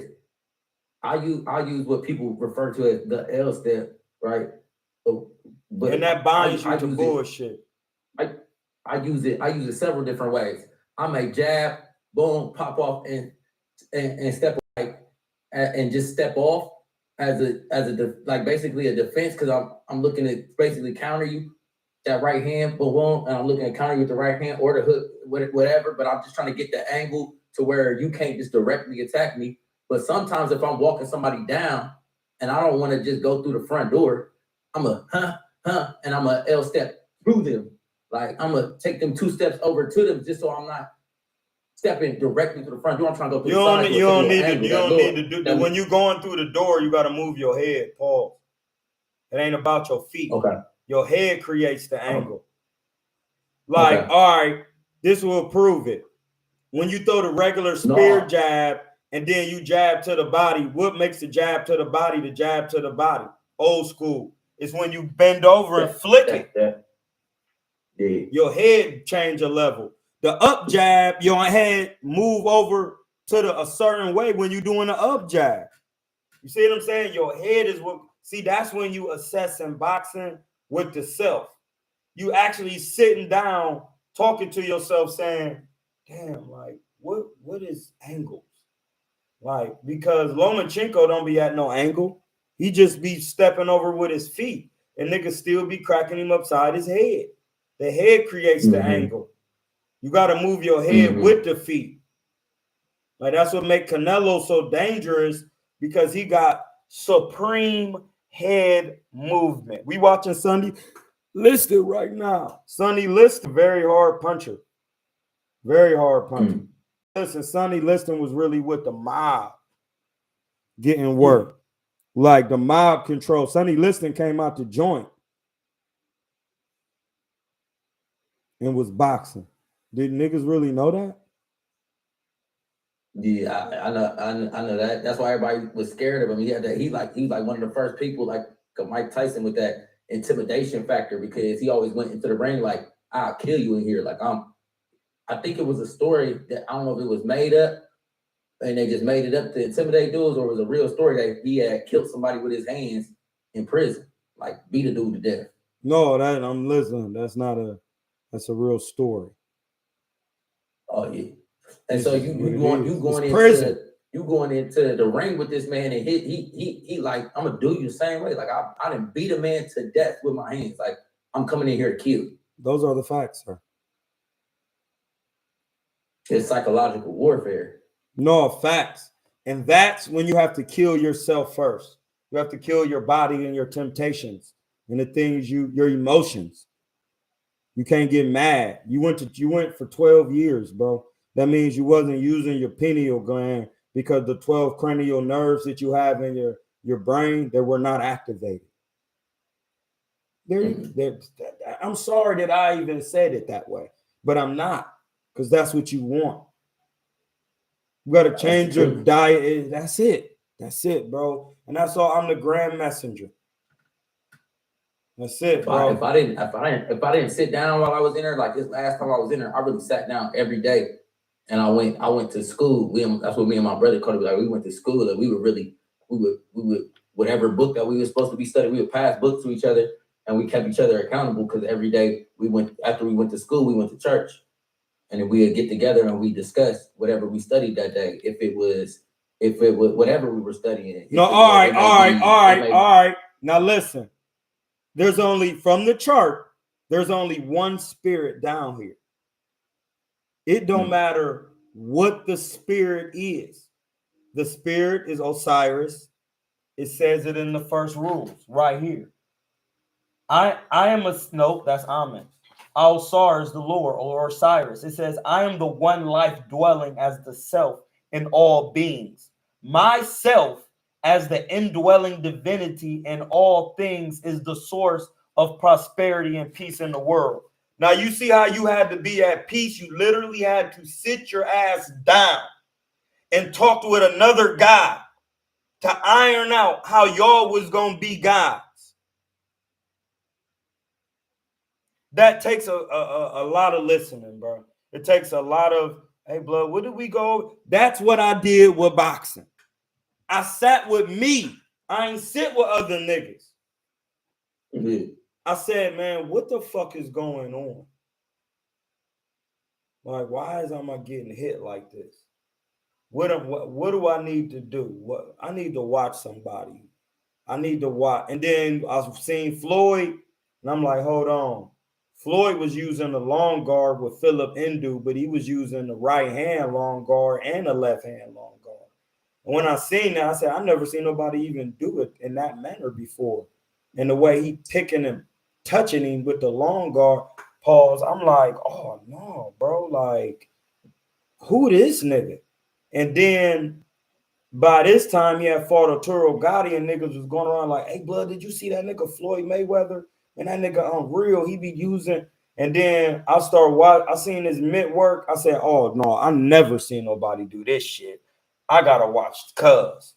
I use what people refer to as the L step, right? But and that binds you I to use bullshit. I use it several different ways. I may jab, boom, pop off, and step like and just step off as like basically a defense, because I'm looking to basically counter you that right hand, boom, and I'm looking to counter you with the right hand or the hook, whatever. But I'm just trying to get the angle to where you can't just directly attack me. But sometimes if I'm walking somebody down and I don't want to just go through the front door, I'm a and I'm a L step through them. Like I'm gonna take them 2 steps over to them just so I'm not stepping directly to the front door. I'm trying to go through the side. You don't need to do that. When you're going through the door, you got to move your head, Paul. It ain't about your feet. Okay. Your head creates the angle. Like, all right, this will prove it. When you throw the regular spear jab and then you jab to the body, what makes the jab to the body the jab to the body? Old school. It's when you bend over and flick it. Yeah. Your head change a level. The up jab, your head move over to a certain way when you're doing the up jab. You see what I'm saying? Your head is what. See, that's when you assess in boxing with the self. You actually sitting down, talking to yourself, saying, "Damn, like what is angles?" Like, because Lomachenko don't be at no angle. He just be stepping over with his feet, and niggas still be cracking him upside his head. The head creates the angle. You got to move your head with the feet. Like, that's what make Canelo so dangerous, because he got supreme head movement. We watching Sonny Liston right now. Sonny Liston, very hard puncher. Very hard puncher. Listen, Sonny Liston was really with the mob getting work. Like the mob control. Sonny Liston came out the joint and was boxing. Did niggas really know that? Yeah, I know that. That's why everybody was scared of him. He had that. He's like one of the first people, like Mike Tyson, with that intimidation factor, because he always went into the ring like, "I'll kill you in here." Like I think it was a story that I don't know if it was made up and they just made it up to intimidate dudes, or it was a real story that he had killed somebody with his hands in prison, like beat a dude to death. No, I'm listening. That's a real story. Oh yeah. And so you going into the ring with this man, and he like, I'm gonna do you the same way. Like I didn't beat a man to death with my hands. Like I'm coming in here to kill you. Those are the facts, sir. It's psychological warfare. No, facts. And that's when you have to kill yourself first. You have to kill your body and your temptations and the things your emotions. You can't get mad. You went for 12 years, bro. That means you wasn't using your pineal gland, because the 12 cranial nerves that you have in your brain, they were not activated. I'm sorry that I even said it that way, but I'm not, because that's what you want. You got to change your diet. That's it, bro. And that's all. I'm the grand messenger. That's it, bro. If I didn't sit down while I was in there, like this last time I was in there, I really sat down every day. And I went to school. That's what me and my brother called it. Like, we went to school, and we would whatever book that we were supposed to be studying, we would pass books to each other, and we kept each other accountable, because every day after we went to school, we went to church, and then we would get together and we discussed whatever we studied that day. If it was whatever we were studying. No, all right. Now listen. There's only, from the chart, there's only one spirit down here. It don't matter what the spirit is. The spirit is Osiris. It says it in the first rules right here. I am a Nope, that's Amen. Al-Sar is the Lord, or Osiris. It says, I am the one life dwelling as the self in all beings. Myself, as the indwelling divinity in all things, is the source of prosperity and peace in the world. Now, you see how you had to be at peace? You literally had to sit your ass down and talk with another guy to iron out how y'all was gonna be guys. That takes a lot of listening, bro. It takes a lot of, hey, blood, where did we go? That's what I did with boxing. I sat with me. I ain't sit with other niggas. Yeah. I said, man, what the fuck is going on? Like, why is I getting hit like this? What do I need to do? What I need to watch somebody. I need to watch. And then I've seen Floyd, and I'm like, hold on. Floyd was using the long guard with Philip Ndu, but he was using the right hand long guard and the left hand long guard. And when I seen that, I said, I never seen nobody even do it in that manner before. And the way he picking him, touching him with the long guard, pause. I'm like, oh no, bro. Like, who this nigga? And then by this time, he had fought Arturo Gotti, and niggas was going around like, hey, blood, did you see that nigga Floyd Mayweather? And that nigga unreal, he be using. And then I started watching, I seen his mid work. I said, oh, no, I never seen nobody do this shit. I got to watch Cuz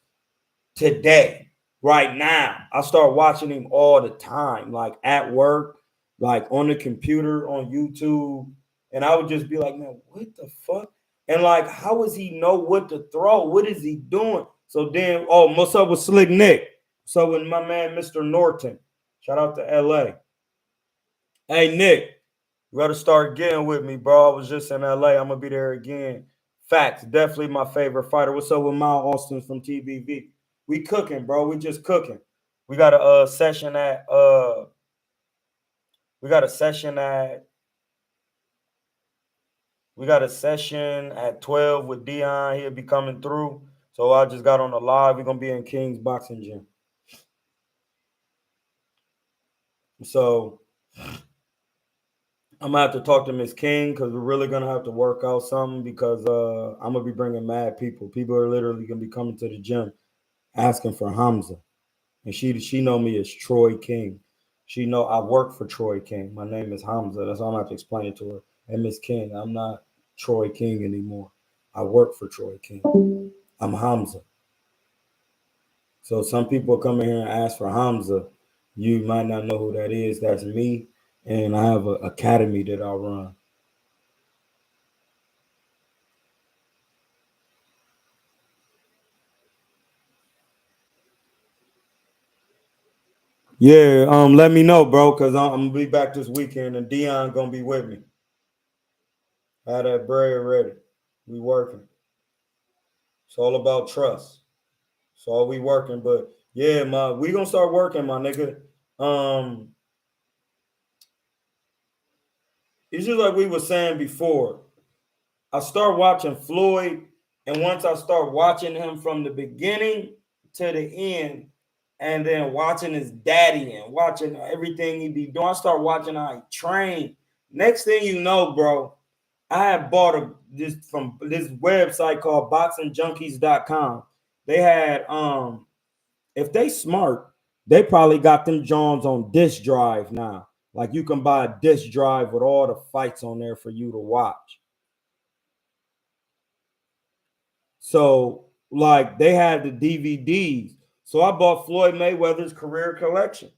today, right now. I start watching him all the time, like at work, like on the computer, on YouTube. And I would just be like, man, what the fuck? And like, how does he know what to throw? What is he doing? So then, oh, what's up with Slick Nick? So with my man, Mr. Norton, shout out to LA. Hey, Nick, you got to start getting with me, bro. I was just in LA. I'm going to be there again. Facts, definitely my favorite fighter. What's up with Miles Austin from TBV? We cooking, bro. We just cooking. We got a session at we got a session at 12 with Dion. He'll be coming through. So I just got on the live. We're gonna be in King's Boxing Gym. So I'm gonna have to talk to Miss King because we're really gonna have to work out something because I'm gonna be bringing mad people. People are literally gonna be coming to the gym asking for Hamza. And she know me as Troy King. She know I work for Troy King. My name is Hamza. That's all I'm gonna have to explain it to her. And Miss King, I'm not Troy King anymore. I work for Troy King. I'm Hamza. So some people come in here and ask for Hamza. You might not know who that is. That's me. And I have an academy that I run. Yeah, let me know, bro, because I'm gonna be back this weekend and Dion gonna be with me. I had that bread ready. We working. It's all about trust. So all we working, but yeah, we gonna start working, my nigga. It's just like we were saying before. I start watching Floyd, and once I start watching him from the beginning to the end, and then watching his daddy and watching everything he be doing, I start watching how he train. Next thing you know, bro, I had bought this from this website called boxingjunkies.com. They had if they smart, they probably got them Jones on disk drive now. Like you can buy a disk drive with all the fights on there for you to watch. So like they had the DVDs. So I bought Floyd Mayweather's career collection.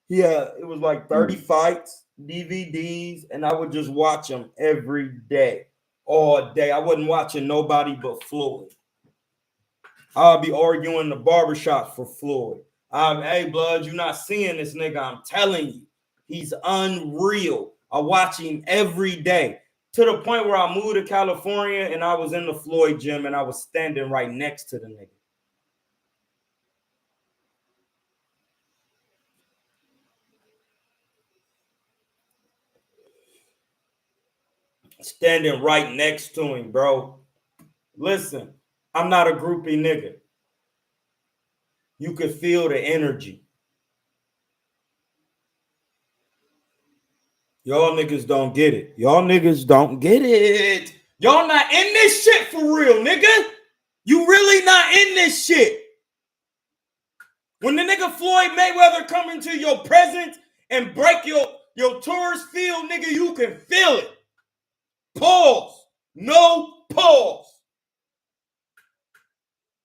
Yeah, it was like 30 fights, DVDs, and I would just watch them every day, all day. I wasn't watching nobody but Floyd. I'll be arguing the barbershop for Floyd. Hey, blood, you're not seeing this nigga. I'm telling you, he's unreal. I watch him every day to the point where I moved to California and I was in the Floyd gym and I was standing right next to the nigga. Standing right next to him, bro. Listen, I'm not a groupie nigga. You could feel the energy. Y'all niggas don't get it. Y'all niggas don't get it. Y'all not in this shit for real, nigga. You really not in this shit. When the nigga Floyd Mayweather come into your presence and break your tourist field, nigga, you can feel it. Pause. No pause.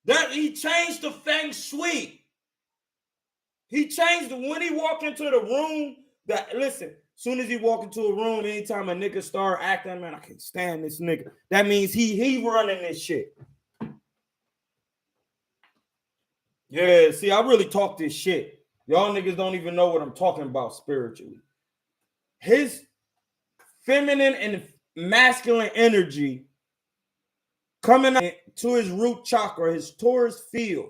That he changed the feng shui. He changed when he walked into the room. That listen, soon as he walk into a room, anytime a nigga start acting, man, I can't stand this nigga. That means he running this shit. Yeah, see, I really talk this shit. Y'all niggas don't even know what I'm talking about spiritually. His feminine and masculine energy coming up to his root chakra, his Taurus field,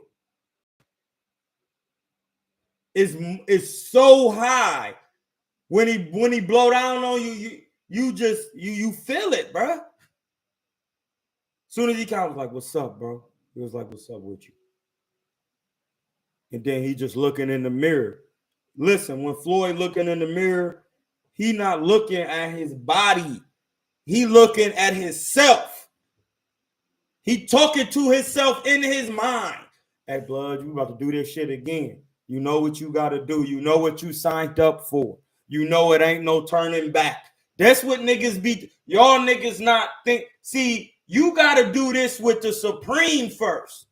is so high. When he blow down on you, you feel it, bro. Soon as he kind of was like, "What's up, bro?" He was like, "What's up with you?" And then he just looking in the mirror. Listen, when Floyd looking in the mirror, he not looking at his body. He looking at himself. He talking to himself in his mind. Hey, blood, you about to do this shit again. You know what you got to do. You know what you signed up for. You know it ain't no turning back. That's what niggas be. Y'all niggas not think. See, you got to do this with the Supreme first.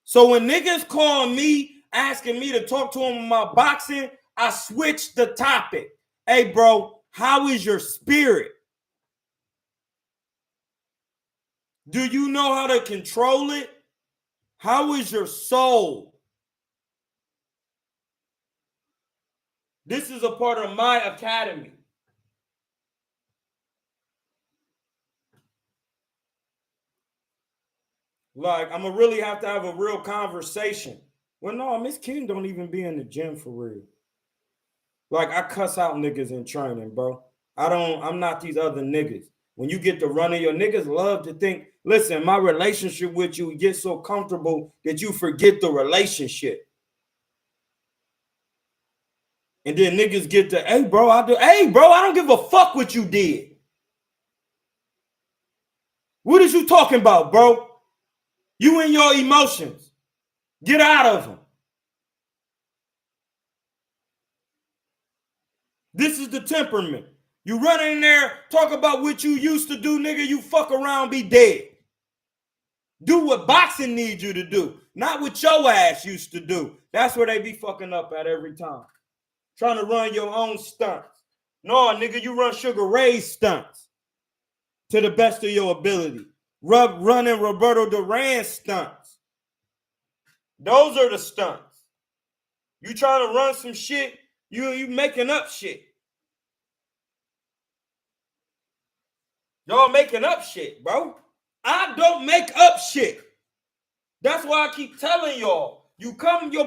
So when niggas call me, asking me to talk to them about boxing, I switch the topic. Hey, bro, how is your spirit? Do you know how to control it? How is your soul? This is a part of my academy. Like, I'm gonna really have to have a real conversation. Well, no, Miss King don't even be in the gym for real. Like, I cuss out niggas in training, bro. I'm not these other niggas. When you get to running, your niggas love to think, listen, my relationship with you gets so comfortable that you forget the relationship. And then niggas get to, hey, bro, I don't give a fuck what you did. What is you talking about, bro? You and your emotions. Get out of them. This is the temperament. You run in there, talk about what you used to do, nigga, you fuck around, be dead. Do what boxing needs you to do, not what your ass used to do. That's where they be fucking up at every time. Trying to run your own stunts. No, nigga, you run Sugar Ray's stunts to the best of your ability. Running Roberto Duran's stunts. Those are the stunts. You trying to run some shit, you making up shit. Y'all making up shit, bro. I don't make up shit. That's why I keep telling y'all. You'll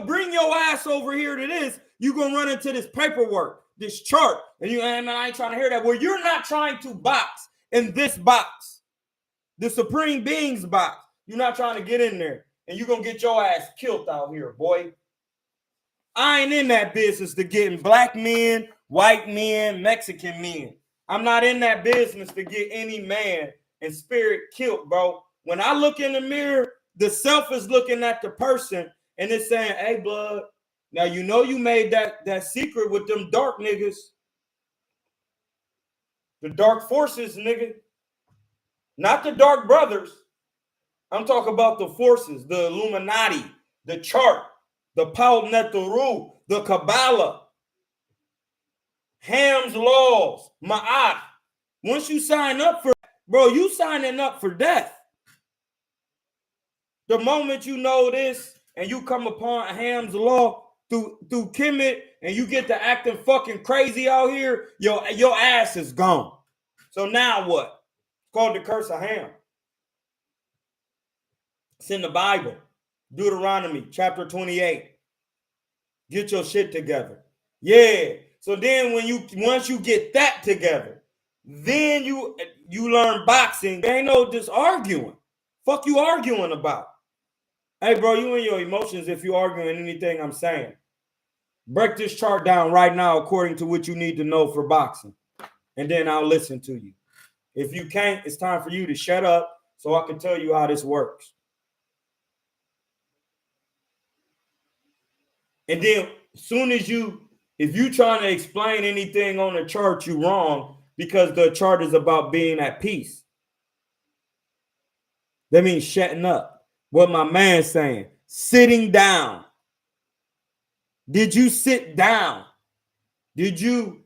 bring your ass over here to this. You're going to run into this paperwork, this chart. And I ain't trying to hear that. Well, you're not trying to box in this box. The Supreme Being's box. You're not trying to get in there. And you're going to get your ass killed out here, boy. I ain't in that business to getting black men, white men, Mexican men. I'm not in that business to get any man and spirit killed, bro. When I look in the mirror, the self is looking at the person and it's saying, hey, blood, now you know you made that secret with them dark niggas. The dark forces, nigga. Not the dark brothers. I'm talking about the forces, the Illuminati, the chart, the Paul Netaru, the Kabbalah. Ham's laws, Ma'at. Once you sign up for, bro, you signing up for death. The moment you know this and you come upon Ham's law through Kemet and you get to acting fucking crazy out here, your ass is gone. So now what? It's called the curse of Ham. It's in the Bible. Deuteronomy chapter 28. Get your shit together. Yeah. So then once you get that together, then you learn boxing. There ain't no just arguing. Fuck you arguing about. Hey, bro, you and your emotions if you arguing anything I'm saying. Break this chart down right now according to what you need to know for boxing. And then I'll listen to you. If you can't, it's time for you to shut up so I can tell you how this works. And then soon as if you trying to explain anything on the chart, you wrong because the chart is about being at peace. That means shutting up. What my man's saying, sitting down. Did you sit down? Did you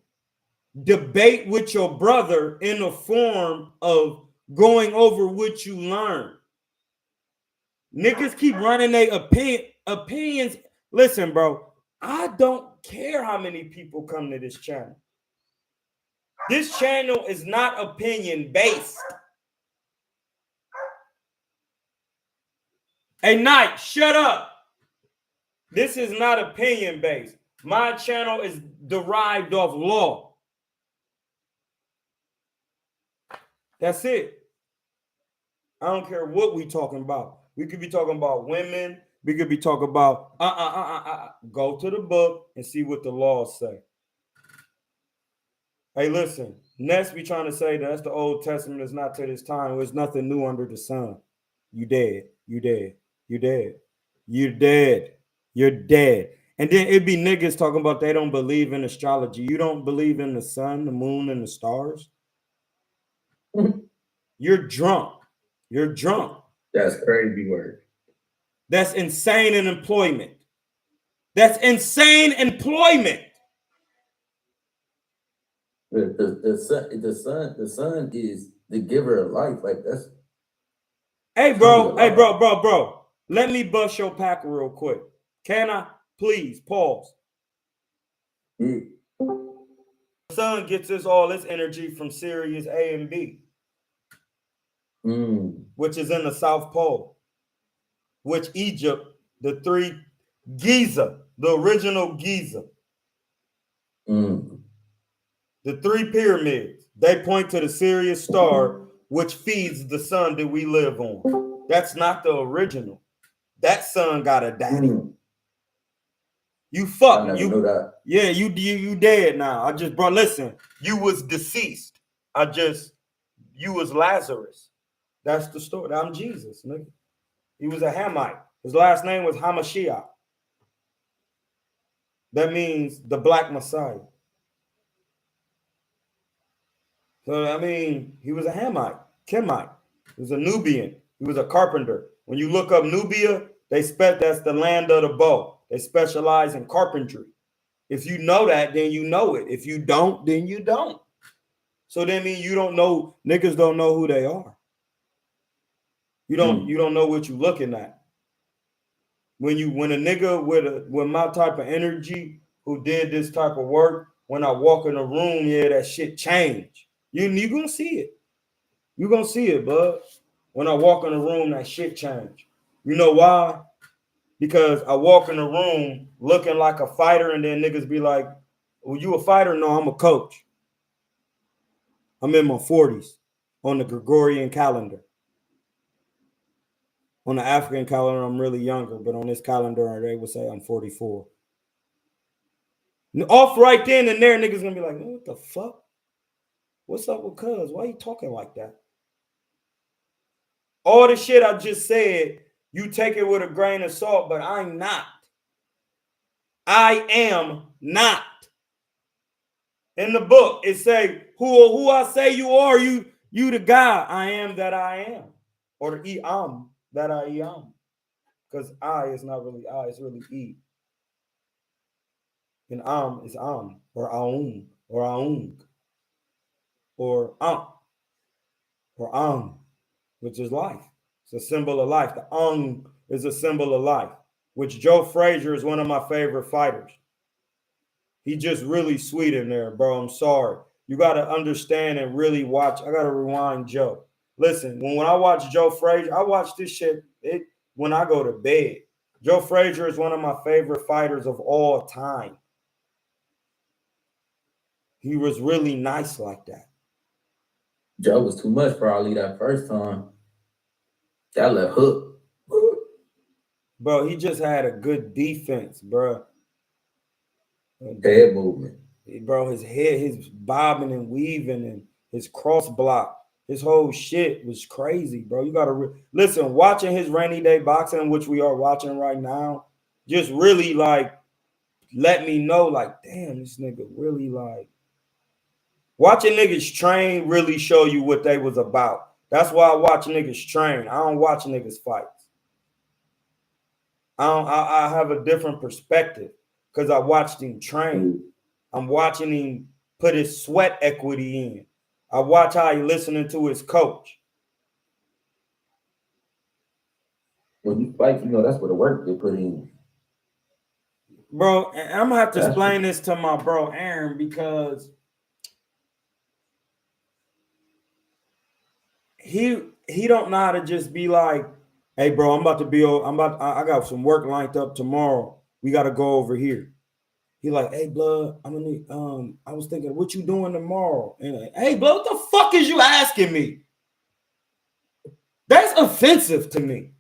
debate with your brother in the form of going over what you learned? Niggas keep running their opinions. Listen, bro, I don't care how many people come to this channel. This channel is not opinion based. Hey, Knight, shut up. This is not opinion based. My channel is derived off law. That's it. I don't care what we talking about. We could be talking about women. We could be talking about Go to the book and see what the laws say. Hey, listen. Next, we trying to say that's the Old Testament. It's not to this time. There's nothing new under the sun. You dead. You dead. You dead. You dead. You're dead. And then it'd be niggas talking about they don't believe in astrology. You don't believe in the sun, the moon, and the stars? You're drunk. You're drunk. That's crazy word. That's insane in employment. That's insane employment. The sun is the giver of life. Like that's. Hey, bro. Let me bust your pack real quick. Can I? Please pause. The sun gets all its energy from Sirius A and B, which is in the South Pole. Which Egypt, the three Giza, the original Giza, the three pyramids, they point to the Sirius star, which feeds the sun that we live on. That's not the original. That sun got a daddy. You fuck. You know that. Yeah, you dead now. I just brought. Listen, you was deceased. You was Lazarus. That's the story. I'm Jesus, nigga. He was a Hamite. His last name was Hamashiach. That means the Black Messiah. So, I mean, he was a Hamite, Kemite. He was a Nubian. He was a carpenter. When you look up Nubia, that's the land of the bow. They specialize in carpentry. If you know that, then you know it. If you don't, then you don't. So that means you don't know, niggas don't know who they are. You don't know what you're looking at. When a nigga with my type of energy who did this type of work, when I walk in a room, yeah, that shit change. You gonna see it. You gonna see it, bud. When I walk in a room, that shit change. You know why? Because I walk in the room looking like a fighter, and then niggas be like, well, you a fighter? No, I'm a coach. I'm in my 40s on the Gregorian calendar. On the African calendar, I'm really younger, but on this calendar, they would say I'm 44. Off right then and there, niggas gonna be like, what the fuck? What's up with cuz? Why you talking like that? All the shit I just said, you take it with a grain of salt, but I'm not. I am not. In the book, it say, who I say you are, you the guy. I am that I am. Or the am that I am. Because I is not really I, it's really E. And is or aum, or aung, or which is life. It's a symbol of life. The aung is a symbol of life, which Joe Frazier is one of my favorite fighters. He just really sweet in there, bro. I'm sorry. You got to understand and really watch. I got to rewind Joe. Listen, when I watch Joe Frazier, I watch this shit when I go to bed. Joe Frazier is one of my favorite fighters of all time. He was really nice like that. Joe was too much probably that first time. That left hook. Bro, he just had a good defense, bro. Head movement. Bro, his head, his bobbing and weaving and his cross block, his whole shit was crazy, bro. You got to listen, watching his rainy day boxing, which we are watching right now, just really like let me know, like, damn, this nigga really like watching niggas train really show you what they was about. That's why I watch niggas train. I don't watch niggas fights. I have a different perspective because I watched him train. I'm watching him put his sweat equity in. I watch how he listening to his coach. When you fight, you know that's where the work they put in. Bro, and I'm gonna have to explain this to my bro Aaron because he don't know how to just be like, hey bro, I got some work lined up tomorrow. We gotta go over here. He like, hey blood, I'm gonna need, I was thinking, what you doing tomorrow? And like, hey blood, what the fuck is you asking me? That's offensive to me.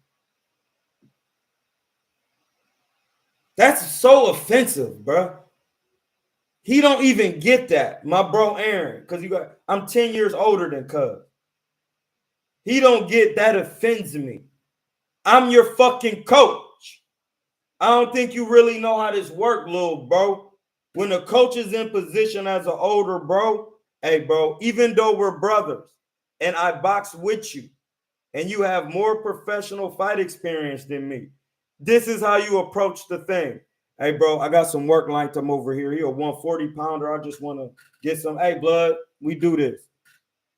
That's so offensive, bro. He don't even get that. My bro Aaron, because I'm 10 years older than Cuz. He don't get that offends me. I'm your fucking coach. I don't think you really know how this works, little bro. When the coach is in position as an older bro, hey bro, even though we're brothers and I box with you and you have more professional fight experience than me, this is how you approach the thing. Hey bro, I got some work lined up over here. He a 140 pounder. I just want to get some. Hey blood, we do this.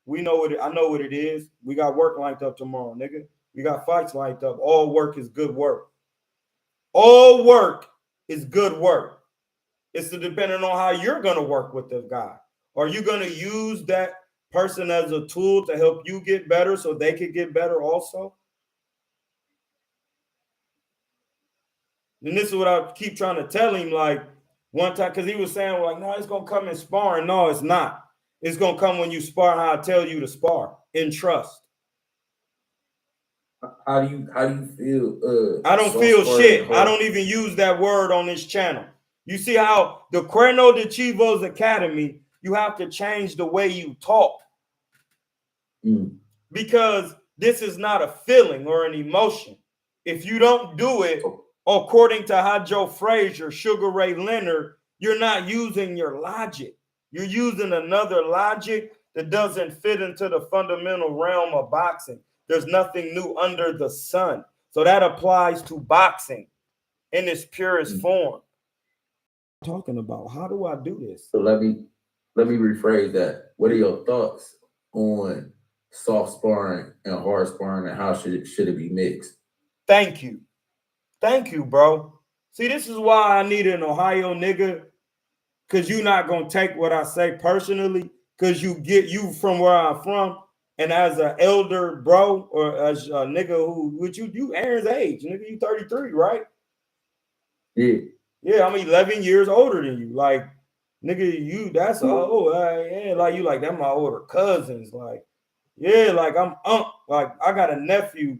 We know what I know what it is. We got work lined up tomorrow, nigga. We got fights lined up. All work is good work. All work is good work. It's depending on how you're gonna work with the guy. Are you gonna use that person as a tool to help you get better so they could get better also? And this is what I keep trying to tell him, like one time, because he was saying, like, no, it's gonna come in sparring. No, it's not. It's gonna come when you spar how I tell you to spar in trust. How do you feel? I don't feel shit. I don't even use that word on this channel. You see how the KuernoDeChivo's Academy, you have to change the way you talk. Because this is not a feeling or an emotion. If you don't do it according to how Joe Frazier, Sugar Ray Leonard, you're not using your logic. You're using another logic that doesn't fit into the fundamental realm of boxing. There's nothing new under the sun. So that applies to boxing in its purest form. Talking about, how do I do this? So let me rephrase that. What are your thoughts on soft sparring and hard sparring, and how should it be mixed? Thank you, bro. See, this is why I need an Ohio nigga, because you're not gonna take what I say personally, because you from where I'm from, and as an elder bro, or as a nigga who with you Aaron's age, nigga, you 33, right? Yeah, I'm 11 years older than you. Like, nigga, that's like you like that my older cousins. Like, yeah, like I'm like I got a nephew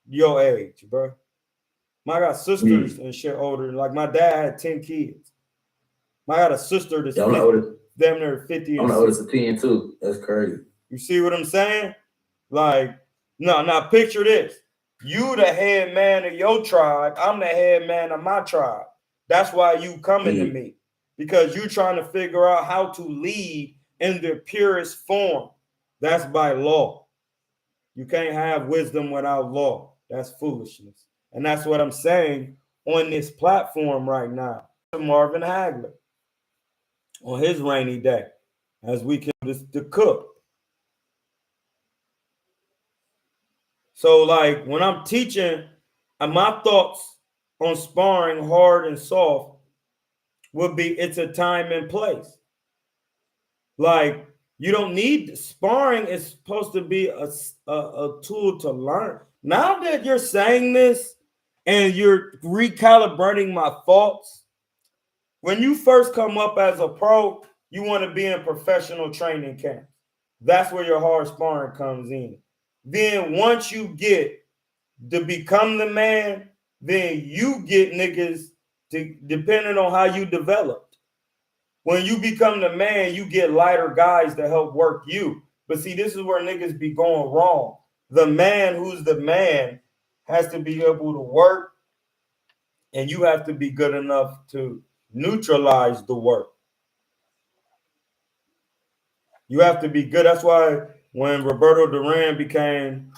your age, bro. I got sisters and shit older. Like my dad had 10 kids. I got a sister that's damn near 50. I'm the oldest of 10 too. That's crazy. You see what I'm saying? Like, now picture this. You the head man of your tribe. I'm the head man of my tribe. That's why you coming to me, because you trying to figure out how to lead in the purest form. That's by law. You can't have wisdom without law. That's foolishness. And that's what I'm saying on this platform right now. Marvin Hagler on his rainy day, as we can the cook. So like when I'm teaching, my thoughts on sparring hard and soft would be, it's a time and place. Like, you don't need sparring is supposed to be a tool to learn. Now that you're saying this and you're recalibrating my thoughts, when you first come up as a pro, you want to be in professional training camp. That's where your hard sparring comes in. Then once you get to become the man, then you get niggas depending on how you developed. When you become the man, you get lighter guys to help work you. But see, this is where niggas be going wrong. The man who's the man has to be able to work, and you have to be good enough to neutralize the work. You have to be good. That's why when Roberto Duran became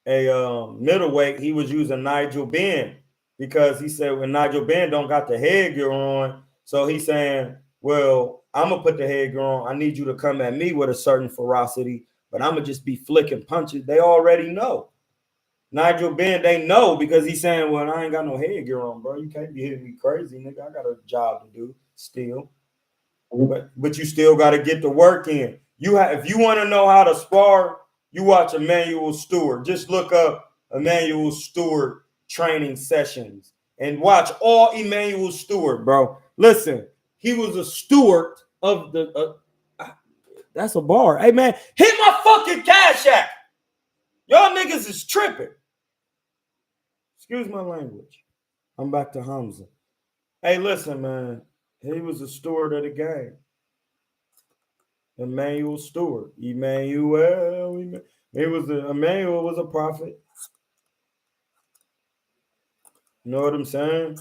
middleweight, he was using Nigel Benn because he said when Nigel Benn don't got the headgear on, so he's saying, well, I'm gonna put the headgear on. I need you to come at me with a certain ferocity, but I'm gonna just be flicking punches. They already know. Nigel Benn, they know because he's saying, well, I ain't got no headgear on, bro. You can't be hitting me crazy, nigga. I got a job to do still. But you still got to get the work in. If you want to know how to spar, you watch Emmanuel Stewart. Just look up Emmanuel Stewart training sessions and watch all Emmanuel Stewart, bro. Listen, he was a steward of the. That's a bar. Hey man, hit my fucking Cash App. Y'all niggas is tripping. Excuse my language. I'm back to Hamza. Hey, listen, man. He was a steward of the game. Emmanuel Stewart. Emmanuel was a prophet. You know what I'm saying?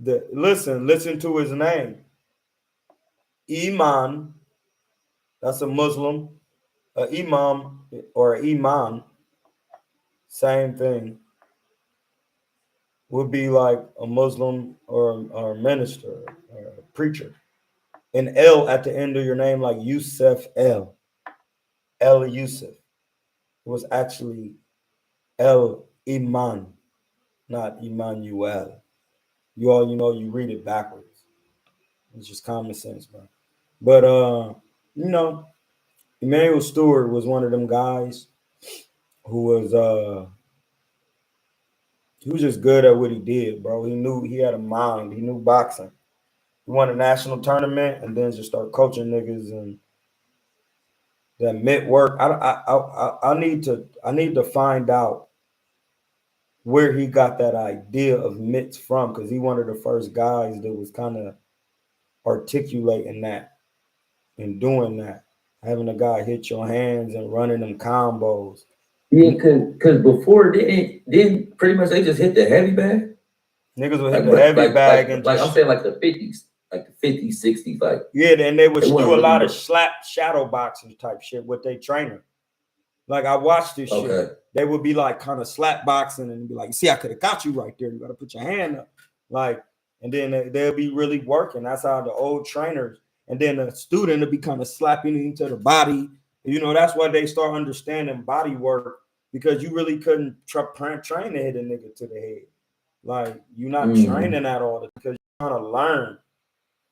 Listen to his name. Iman. That's a Muslim. Imam or Iman. Same thing. Would be like a Muslim or a minister or a preacher. An L at the end of your name, like Yusuf El. El Yusuf. It was actually El Iman, not Emmanuel. You read it backwards. It's just common sense, bro. But Emmanuel Stewart was one of them guys who was he was just good at what he did, bro. He had a mind. He knew boxing. He won a national tournament and then just started coaching niggas and that mitt work. I need to find out where he got that idea of mitts from, because he one of the first guys that was kind of articulating that and doing that, having a guy hit your hands and running them combos. Yeah, cause before then pretty much they just hit the heavy bag. Niggas would hit the heavy bag and I'm saying like the 50s, like the 50s, 60s, like yeah, and they would do a lot of shadow boxing type shit with their trainer. Like I watched this shit. They would be like kind of slap boxing and be like, see, I could have got you right there. You got to put your hand up. Like, and then they'll be really working. That's how the old trainers, and then the student will be kind of slapping into the body. That's why they start understanding body work, because you really couldn't train to hit a nigga to the head. Like, you're not training that all the because you're trying to learn.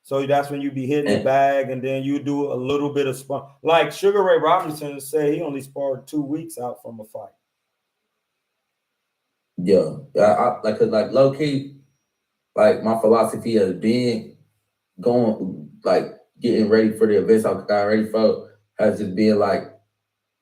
So that's when you be hitting the bag, and then you do a little bit of spar. Like Sugar Ray Robinson said, he only sparred 2 weeks out from a fight. Yeah, cause low key, like my philosophy has been going, like getting ready for the events I got ready for, has just been like,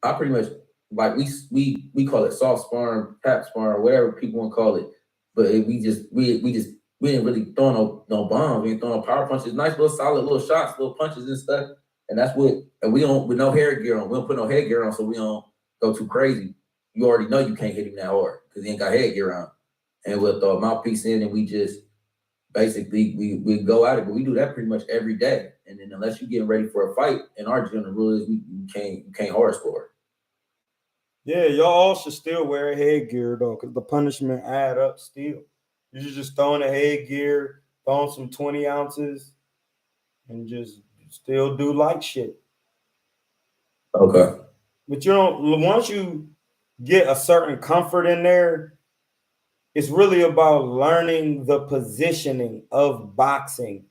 I pretty much like we call it soft sparring, tap sparring, whatever people want to call it, but we didn't really throw no bombs. We didn't throw no power punches. Nice little solid little shots, little punches and stuff. And that's what. And we don't with no headgear on. We don't put no headgear on, so we don't go too crazy. You already know you can't hit him that hard because he ain't got headgear on. And we'll throw a mouthpiece in, and we just basically we go at it. But we do that pretty much every day. And then unless you're getting ready for a fight, in our gym, the rule is you can't hard score. Yeah, y'all all should still wear headgear though, because the punishment add up still. You should just throw in a headgear, throw in some 20 ounces, and just still do like shit. Okay. But once you get a certain comfort in there, it's really about learning the positioning of boxing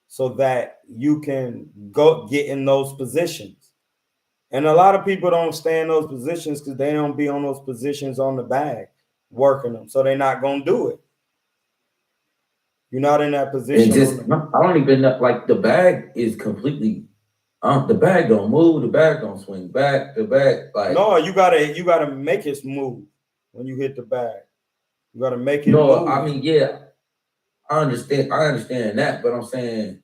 so that you can go get in those positions. And a lot of people don't stay in those positions because they don't be on those positions on the bag, working them. So they're not going to do it. You're not in that position. I don't even know, like the bag is completely, the bag don't move, the bag don't swing back, the bag like. No, you gotta make it move when you hit the bag. You gotta make it move. I mean, yeah, I understand that, but I'm saying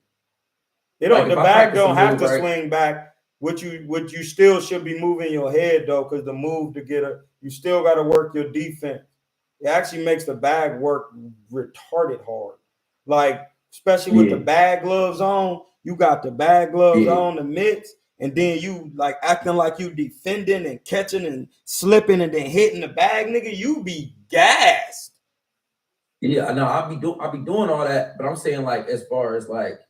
the bag don't have to swing back. What you still should be moving your head though, because the move to you still got to work your defense. It actually makes the bag work retarded hard. Like, especially with the bag gloves on, you got the bag gloves on, the mitts. and then you like acting like you defending and catching and slipping and then hitting the bag, nigga, you be gassed. Yeah, no, I'll be doing all that, but I'm saying like as far as like,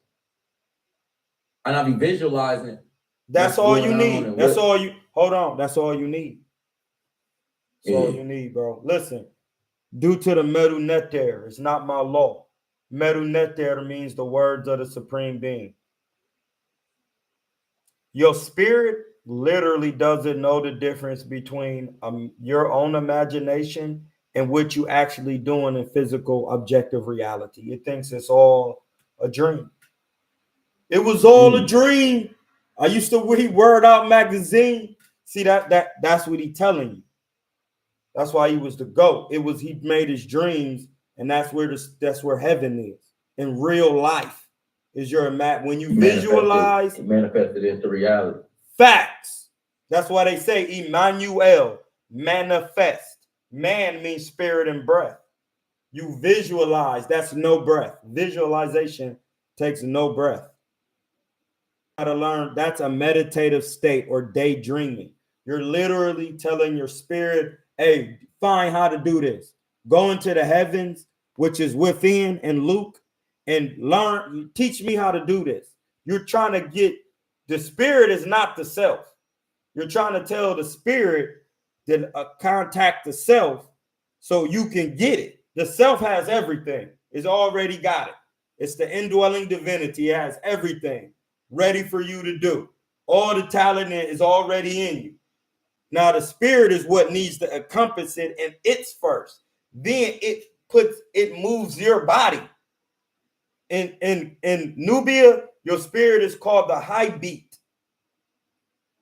and I'll be visualizing. That's all you need. That's all you. Hold on. That's all you need. That's all you need, bro. Listen, due to the medu neter, it's not my law. Medu neter means the words of the supreme being. Your spirit literally doesn't know the difference between your own imagination and what you actually doing in physical objective reality. It thinks it's all a dream. It was all a dream. I used to read Word Out magazine. See that's what he telling you. That's why he was the GOAT. It was he made his dreams, and that's where heaven is in real life. Is your when you visualize, it manifested into reality. Facts. That's why they say Emmanuel, manifest. Man means spirit and breath. You visualize. That's no breath. Visualization takes no breath. You gotta learn that's a meditative state or daydreaming. You're literally telling your spirit, hey, find how to do this. Go into the heavens, which is within in Luke, and learn, teach me how to do this. You're trying to get, the spirit is not the self. You're trying to tell the spirit to contact the self so you can get it. The self has everything. It's already got it. It's the indwelling divinity. It has everything ready for you to do. All the talent is already in you. Now the spirit is what needs to encompass it, and it's first. Then it moves your body. In Nubia, your spirit is called the high beat.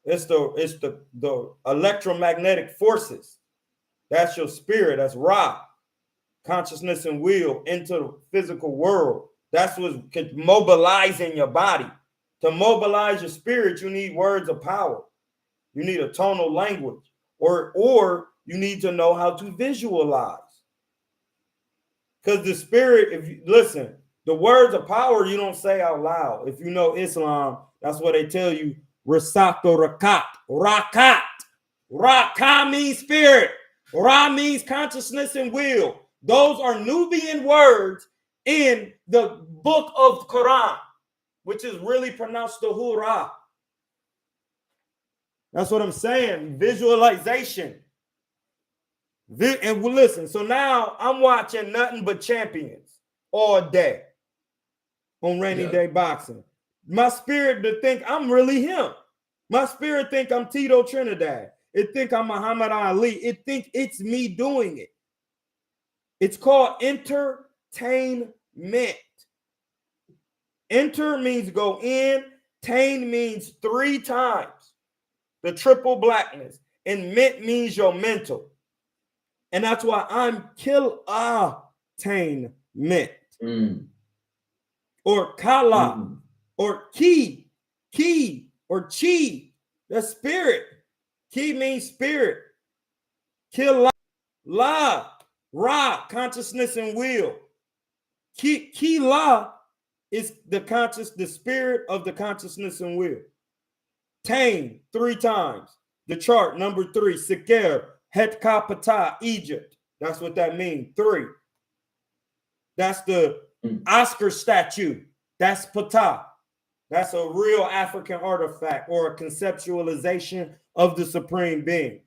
It's the electromagnetic forces. That's your spirit. That's Ra, consciousness and will into the physical world. That's what's mobilizing your body. To mobilize your spirit, you need words of power. You need a tonal language, or you need to know how to visualize. Because the spirit, if you listen, the words of power you don't say out loud. If you know Islam, that's what they tell you. Risato rakat. Rakat. Raka means spirit. Ra means consciousness and will. Those are Nubian words in the book of Quran, which is really pronounced the Hurrah. That's what I'm saying. Visualization. And listen, so now I'm watching nothing but champions all day on Rainy Day Boxing. My spirit to think I'm really him. My spirit think I'm Tito Trinidad. It think I'm Muhammad Ali. It think it's me doing it. It's called entertainment. Enter means go in. Tain means 3 times. The triple blackness. And mint means your mental. And that's why I'm Kilatainment. Or Kala. Or Ki. Or Chi. That's spirit. Ki means spirit. Kila. La. Ra. Consciousness and will. Kila is the spirit of the consciousness and will. Tain 3 times. The chart number 3. Seker. Hetkapata, Egypt. That's what that means. 3. That's the Oscar statue. That's Ptah. That's a real African artifact or a conceptualization of the supreme being.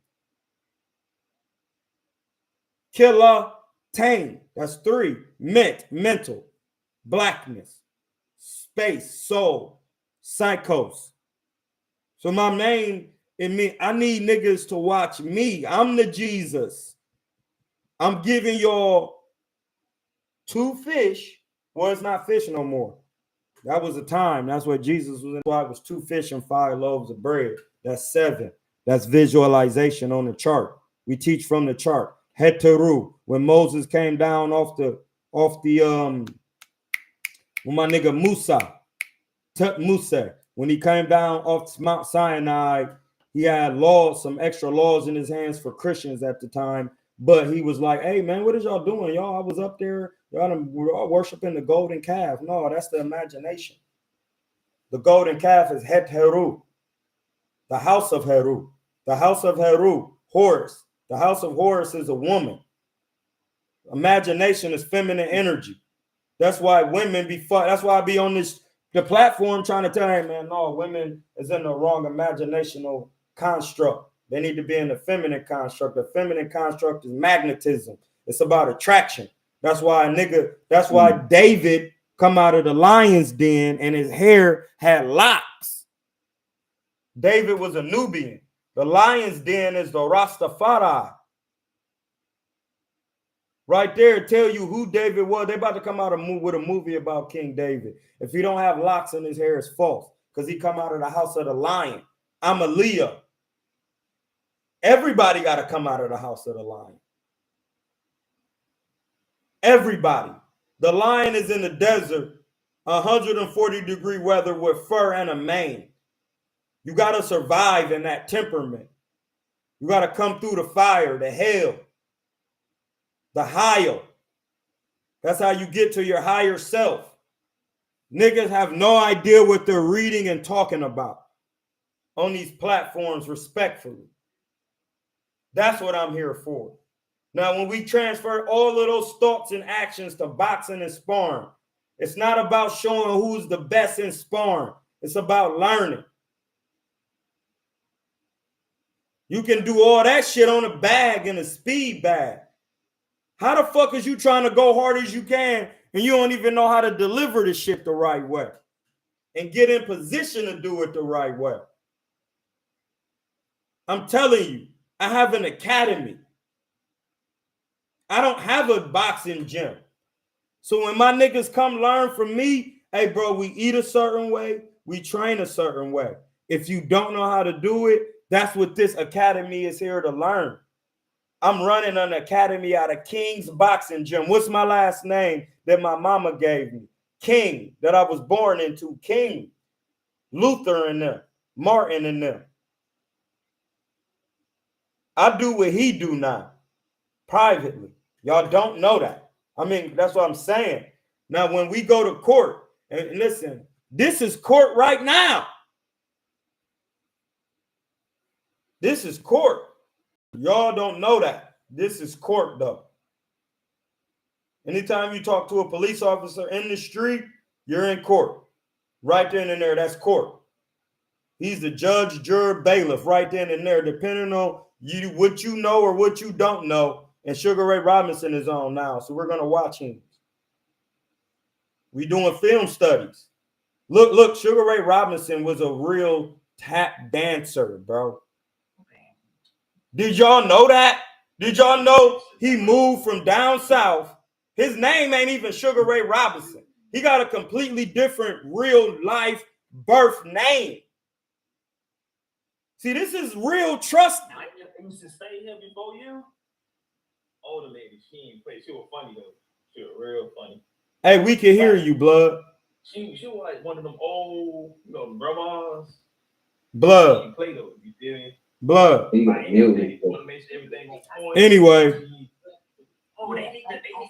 Kilatainment. That's 3. Mental. Blackness. Space. Soul. Psychos. So my name, I need niggas to watch me. I'm the Jesus. I'm giving y'all 2 fish. Well, it's not fish no more. That was a time. That's what Jesus was in. Why it was 2 fish and 5 loaves of bread. That's 7. That's visualization on the chart. We teach from the chart. Heteru. When Moses came down off the when my nigga Musa, when he came down off Mount Sinai, he had laws, some extra laws in his hands for Christians at the time. But he was like, hey, man, what is y'all doing? Y'all, I was up there. We're all worshiping the golden calf. No, that's the imagination. The golden calf is Heteru. The house of Heru. The house of Heru, Horus. The house of Horus is a woman. Imagination is feminine energy. That's why women be fucked. That's why I be on the platform trying to tell hey man, no, women is in the wrong imaginational construct. They need to be in the feminine construct. The feminine construct is magnetism. It's about attraction. That's why that's why David come out of the lion's den and his hair had locks. David was a Nubian. The lion's den is the Rastafari. Right there, tell you who David was. They about to come out with a movie about King David. If he don't have locks in his hair, it's false. Because he come out of the house of the lion. I'm a Leo. Everybody got to come out of the house of the lion. Everybody. The lion is in the desert, 140-degree weather with fur and a mane. You got to survive in that temperament. You got to come through the fire, the hell. The higher. That's how you get to your higher self. Niggas have no idea what they're reading and talking about on these platforms, respectfully. That's what I'm here for. Now, when we transfer all of those thoughts and actions to boxing and sparring, it's not about showing who's the best in sparring. It's about learning. You can do all that shit on a bag and a speed bag. How the fuck is you trying to go hard as you can and you don't even know how to deliver the shit the right way and get in position to do it the right way? I'm telling you, I have an academy. I don't have a boxing gym. So when my niggas come learn from me, hey, bro, we eat a certain way, we train a certain way. If you don't know how to do it, that's what this academy is here to learn. I'm running an academy out of King's Boxing Gym. What's my last name that my mama gave me? King, that I was born into. King. Luther and them. Martin and them. I do what he do now. Privately. Y'all don't know that. I mean, that's what I'm saying. Now, when we go to court, and listen, this is court right now. This is court. Y'all don't know that. This is court, though. Anytime you talk to a police officer in the street, you're in court. Right then and there, that's court. He's the judge, juror, bailiff, right then and there, depending on you what you know or what you don't know. And Sugar Ray Robinson is on now, so we're going to watch him. We're doing film studies. Look, Sugar Ray Robinson was a real tap dancer, bro. Did y'all know that? Did y'all know he moved from down south? His name ain't even Sugar Ray Robinson. He got a completely different real life birth name. See, this is real trust. I used to stay here before you. Older lady, she ain't play. She was funny though. She was real funny. Hey, we can hear you, blood. She was like one of them old, grandmas. Blood. She played though. You feel me? Blood. Anyway. Oh, they need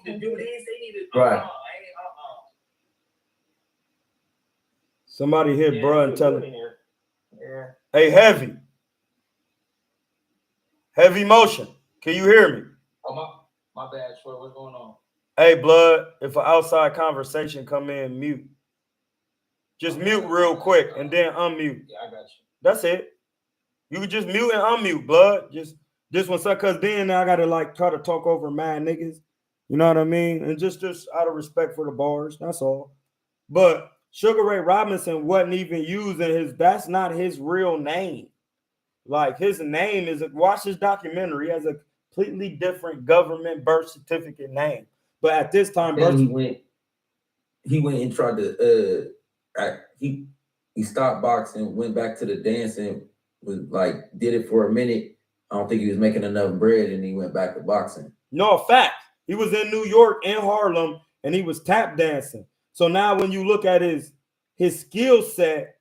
to do this. They need to. Right. Somebody hit bruh and tell him. Yeah. Hey, heavy motion. Can you hear me? Oh, my bad, Troy. What's going on? Hey, blood. If an outside conversation come in, mute. Just mute real quick and then unmute. Yeah, I got you. That's it. You can just mute and unmute, blood. Just one second, cause then I gotta try to talk over mad niggas. You know what I mean? And just out of respect for the bars, that's all. But Sugar Ray Robinson wasn't even using that's not his real name. Like his name is watch his documentary. He has a completely different government birth certificate name. But at this time, he went and tried to he stopped boxing, went back to the dancing. Was did it for a minute. I don't think he was making enough bread, and he went back to boxing. No, fact. He was in New York, in Harlem, and he was tap dancing. So now when you look at his skill set,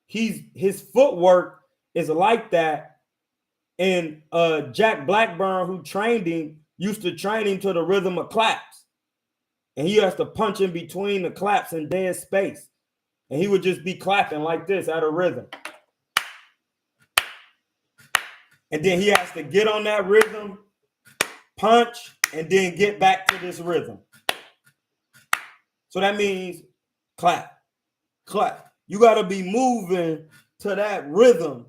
his footwork is like that. And Jack Blackburn, who trained him, used to train him to the rhythm of claps. And he has to punch in between the claps in dead space. And he would just be clapping like this at a rhythm. And then he has to get on that rhythm, punch, and then get back to this rhythm. So that means clap, clap. You got to be moving to that rhythm,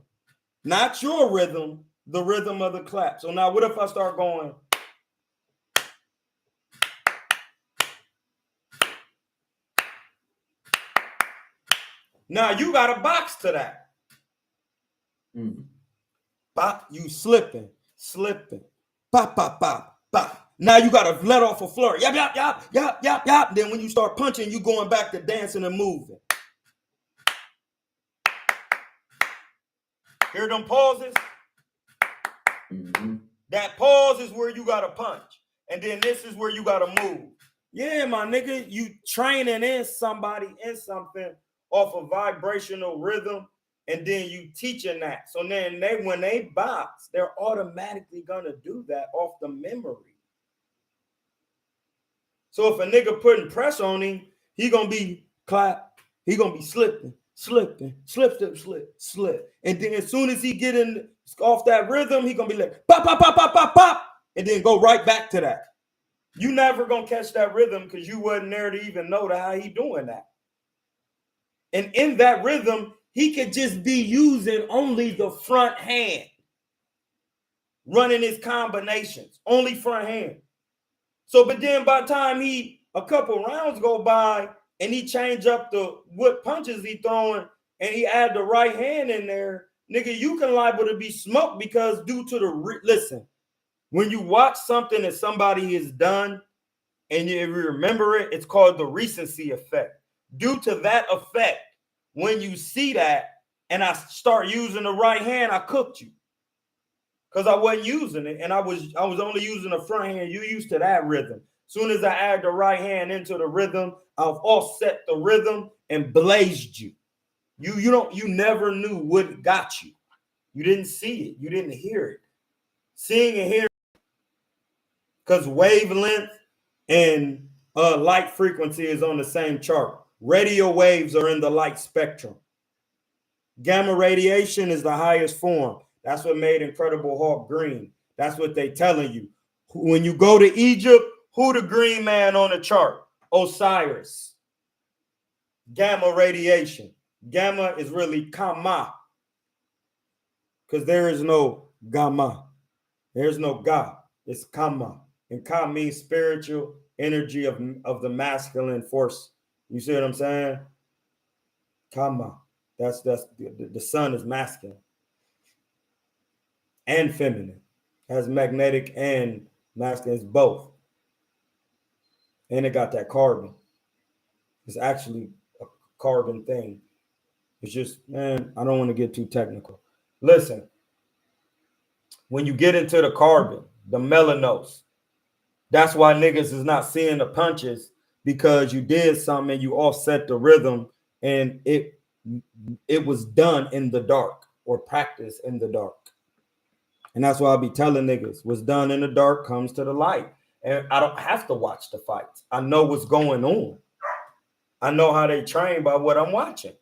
not your rhythm, the rhythm of the clap. So now what if I start going? Now you got to box to that. Bop, you slipping. Pop, pop, pop, pop. Now you got to let off a flurry. Yap, yap, yap, yap, yap, yap. Then when you start punching, you going back to dancing and moving. Hear them pauses? That pause is where you got to punch. And then this is where you got to move. Yeah, my nigga, you training in somebody in something off a vibrational rhythm, and then you teaching that. So then when they box, they're automatically going to do that off the memory. So if a nigga putting pressure on him, he going to be clap. He going to be slipping, slip. And then as soon as he get in off that rhythm, he going to be like, pop, pop, pop, pop, pop, pop. And then go right back to that. You never going to catch that rhythm because you wasn't there to even know how he doing that. And in that rhythm, he could just be using only the front hand. Running his combinations, only front hand. So, but then by the time a couple rounds go by and he change up what punches he throwing and he add the right hand in there, nigga, you can liable to be smoked because due to listen, when you watch something that somebody has done and you remember it, it's called the recency effect. Due to that effect, when you see that and I start using the right hand, I cooked you. Because I wasn't using it, and I was only using the front hand. You used to that rhythm. Soon as I add the right hand into the rhythm, I've offset the rhythm and blazed you. You never knew what got you. You didn't see it. You didn't hear it. Seeing and hearing, because wavelength and light frequency is on the same chart. Radio waves are in the light spectrum. Gamma radiation is the highest form. That's what made Incredible Hulk green. That's what they telling you. When you go to Egypt, who the green man on the chart? Osiris. Gamma radiation. Gamma is really Kama. Because there is no Gamma. There's no Ga. It's Kama. And Ka means spiritual energy of the masculine force. You see what I'm saying? Kama. That's the sun is masculine and feminine. Has magnetic and masculine. It's both. And it got that carbon. It's actually a carbon thing. It's just, man, I don't want to get too technical. Listen, when you get into the carbon, the melanose, that's why niggas is not seeing the punches, because you did something and you offset the rhythm and it was done in the dark or practiced in the dark. And that's why I'll be telling niggas, what's done in the dark comes to the light. And I don't have to watch the fights. I know what's going on. I know how they train by what I'm watching.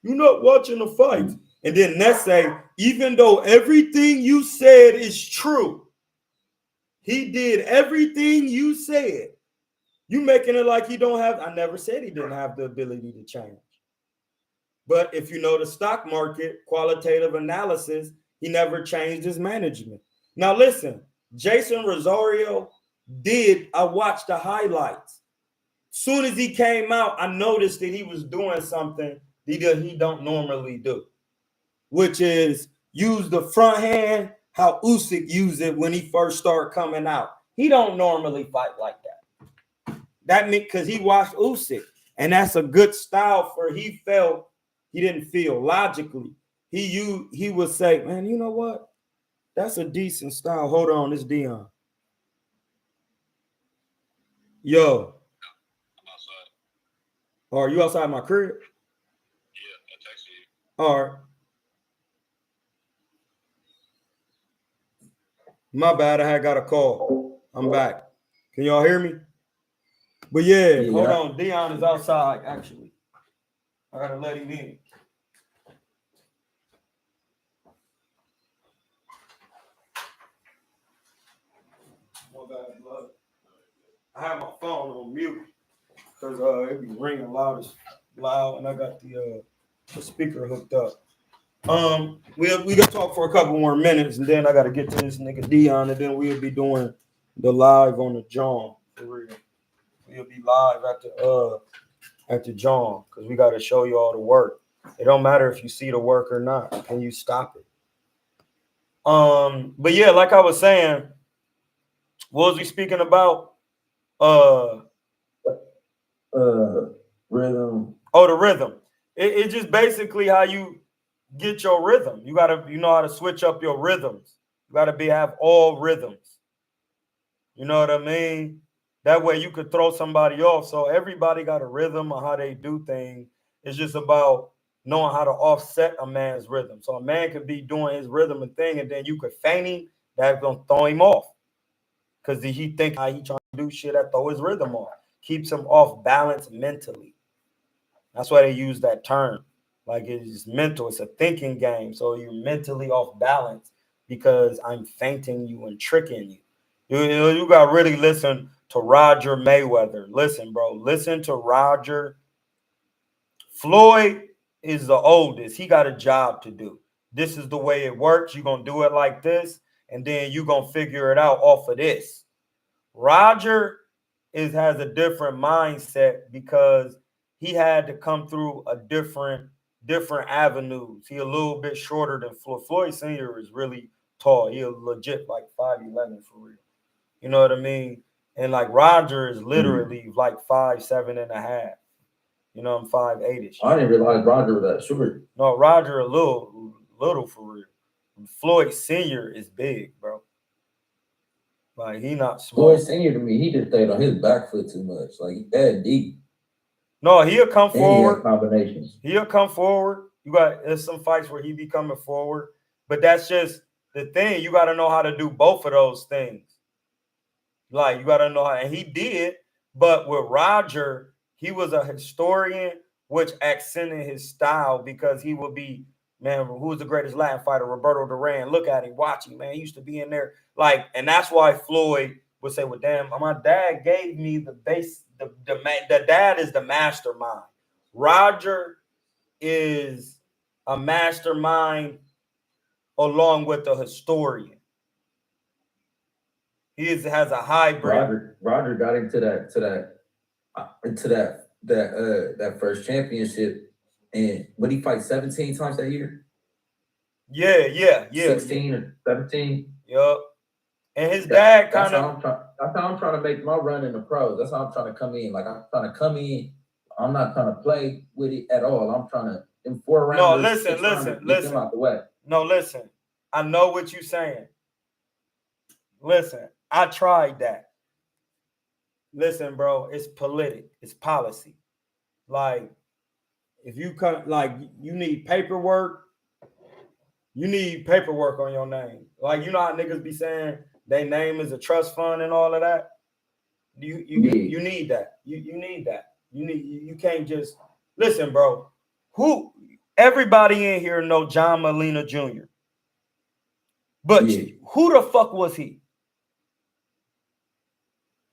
You're not watching the fights. And then Ness say, even though everything you said is true, he did everything you said. You making it like he don't have, I never said he didn't have the ability to change. But if you know the stock market, qualitative analysis, he never changed his management. Now listen, Jason Rosario I watched the highlights. Soon as he came out, I noticed that he was doing something he don't normally do, which is use the front hand how Usyk used it when he first started coming out. He don't normally fight like that. That means because he watched Usyk, and that's a good style for he didn't feel logically. He would say, man, you know what? That's a decent style. Hold on, it's Dion. Yo. Are you outside my crib? Yeah, I texted you. All right. My bad, I had got a call. I'm back. Can y'all hear me? But yeah, hold on. Dion is outside, actually. I gotta let him in. I have my phone on mute because it be ringing loud, and I got the speaker hooked up. We gonna talk for a couple more minutes, and then I gotta get to this nigga Dion, and then we'll be doing the live on the John for real. We'll be live at the John because we gotta show you all the work. It don't matter if you see the work or not. Can you stop it? But yeah, like I was saying, what was we speaking about? Rhythm. Oh, the rhythm. It's just basically how you get your rhythm. You know how to switch up your rhythms. You gotta have all rhythms. You know what I mean? That way you could throw somebody off. So everybody got a rhythm on how they do things. It's just about knowing how to offset a man's rhythm. So a man could be doing his rhythm and thing, and then you could feint him. That's gonna throw him off. Because he think how he trying to do shit that throw his rhythm off. Keeps him off balance mentally. That's why they use that term. Like it's mental. It's a thinking game. So you're mentally off balance because I'm feinting you and tricking you. You got to really listen to Roger Mayweather. Listen, bro. Listen to Roger. Floyd is the oldest. He got a job to do. This is the way it works. You're going to do it like this, and then you're going to figure it out off of this. Roger has a different mindset because he had to come through a different avenues. He a little bit shorter than Floyd. Floyd Sr. is really tall. He legit like 5'11" for real. You know what I mean? And like Roger is literally like 5'7.5". You know, I'm 5'8". I didn't realize Roger was that short. No, Roger a little for real. Floyd Sr. is big, bro. Like he not small. Floyd Senior to me, he just stayed on his back foot too much. Like he that deep. No, he'll come forward. He combinations. He'll come forward. There's some fights where he be coming forward, but that's just the thing. You got to know how to do both of those things. Like you got to know how, and he did. But with Roger, he was a historian, which accented his style because he would be, man, who was the greatest Latin fighter? Roberto Duran. Look at him, watch him, man. He used to be in there. Like, and that's why Floyd would say, well, damn, my dad gave me the base. The dad is the mastermind. Roger is a mastermind along with a historian. He has a hybrid. Roger got into that first championship, and what he fight 17 times that year? Yeah. 16 or 17. Yup. And his dad kind of. That's how I'm trying to make my run in the pros. That's how I'm trying to come in. Like I'm trying to come in. I'm not trying to play with it at all. I'm trying to in 4 rounds. No, listen. Them out the way. No, listen. I know what you're saying. Listen, I tried that. Listen, bro, it's it's policy. Like, if you come, like, you need paperwork. You need paperwork on your name. Like, you know how niggas be saying their name is a trust fund and all of that. You need that. You need that. You can't just listen, bro. Everybody in here know John Molina Jr. But who the fuck was he?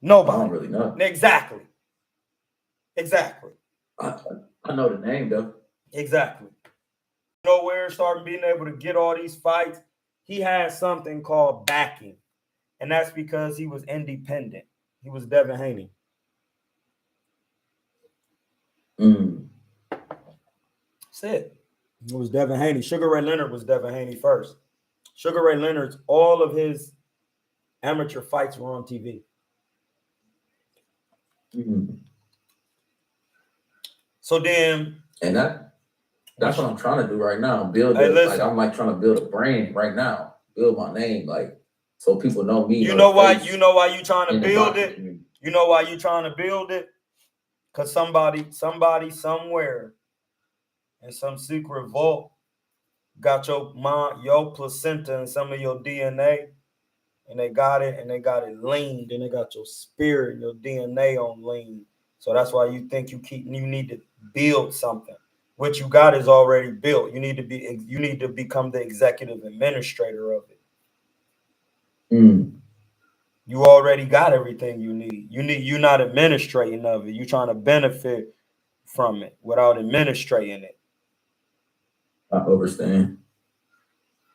Nobody. I don't really know. Exactly. I know the name though. Exactly. Nowhere starting being able to get all these fights. He had something called backing, and that's because he was independent. He was Devin Haney. That's it. It was Devin Haney. Sugar Ray Leonard was Devin Haney first. Sugar Ray Leonard's all of his amateur fights were on TV. So then, and that's what I'm trying to do right now. Build I'm like trying to build a brand right now. Build my name, like so people know me. You know why you trying to build it? You know why you trying to build it? Because somebody somewhere in some secret vault got your placenta and some of your DNA, and they got it leaned, and they got your spirit and your DNA on lean. So that's why you think you need to build something. what you got is already built. You need to become the executive administrator of it. You already got everything you need. You're not administrating of it. You're trying to benefit from it without administrating it. I understand.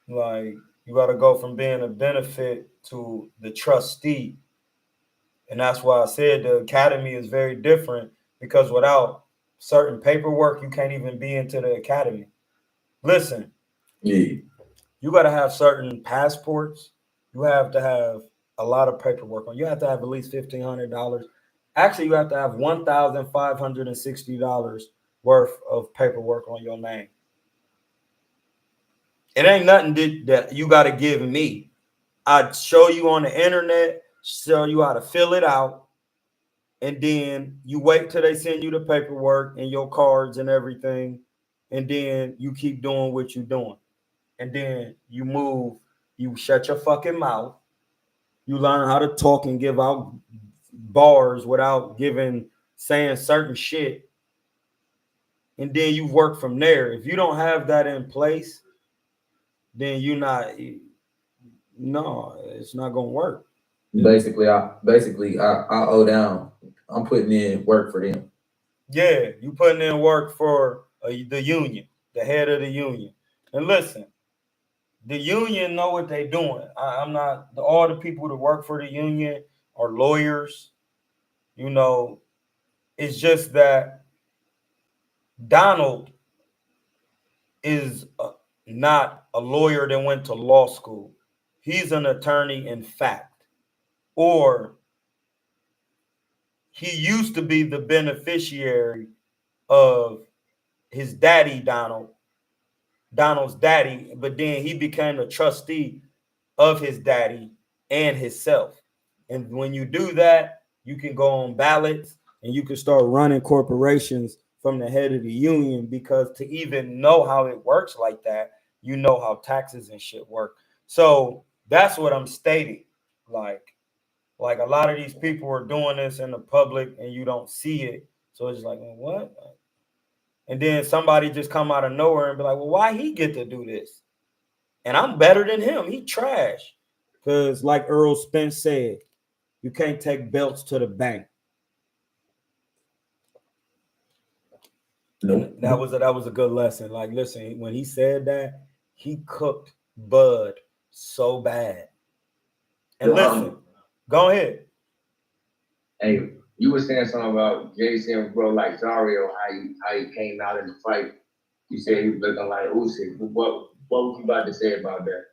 Like, you got to go from being a benefit to the trustee. And that's why I said the academy is very different, because without certain paperwork, you can't even be into the academy. Listen, Yeah. you got to have certain passports. You have to have a lot of paperwork on. You have to have at least $1,500. Actually, you have to have $1,560 worth of paperwork on your name. It ain't nothing that you got to give me. I'd show you on the internet, show you how to fill it out, and then you wait till they send you the paperwork and your cards and everything, and then you keep doing what you're doing. And then you move, you shut your fucking mouth, you learn how to talk and give out bars without saying certain shit, and then you work from there. If you don't have that in place, then it's not gonna work. Basically, I owe down. I'm putting in work for them. Yeah, you putting in work for the union, the head of the union. And listen, the union know what they're doing. I'm not all the people that work for the union are lawyers. It's just that Donald is not a lawyer that went to law school. He's an attorney in fact, or he used to be the beneficiary of his daddy, Donald's daddy, but then he became a trustee of his daddy and himself. And when you do that, you can go on ballots and you can start running corporations from the head of the union, because to even know how it works like that, you know how taxes and shit work. So that's what I'm stating. Like a lot of these people are doing this in the public and you don't see it. So it's like, well, what? And then somebody just come out of nowhere and be like, well, why he get to do this? And I'm better than him. He trash. Because like Earl Spence said, you can't take belts to the bank. Nope. That was a good lesson. Like, listen, when he said that, he cooked Bud so bad. And listen, go ahead. Hey, you were saying something about Jason, bro, like Zario, how he came out in the fight. You said he was looking like Usyk. What was you about to say about that?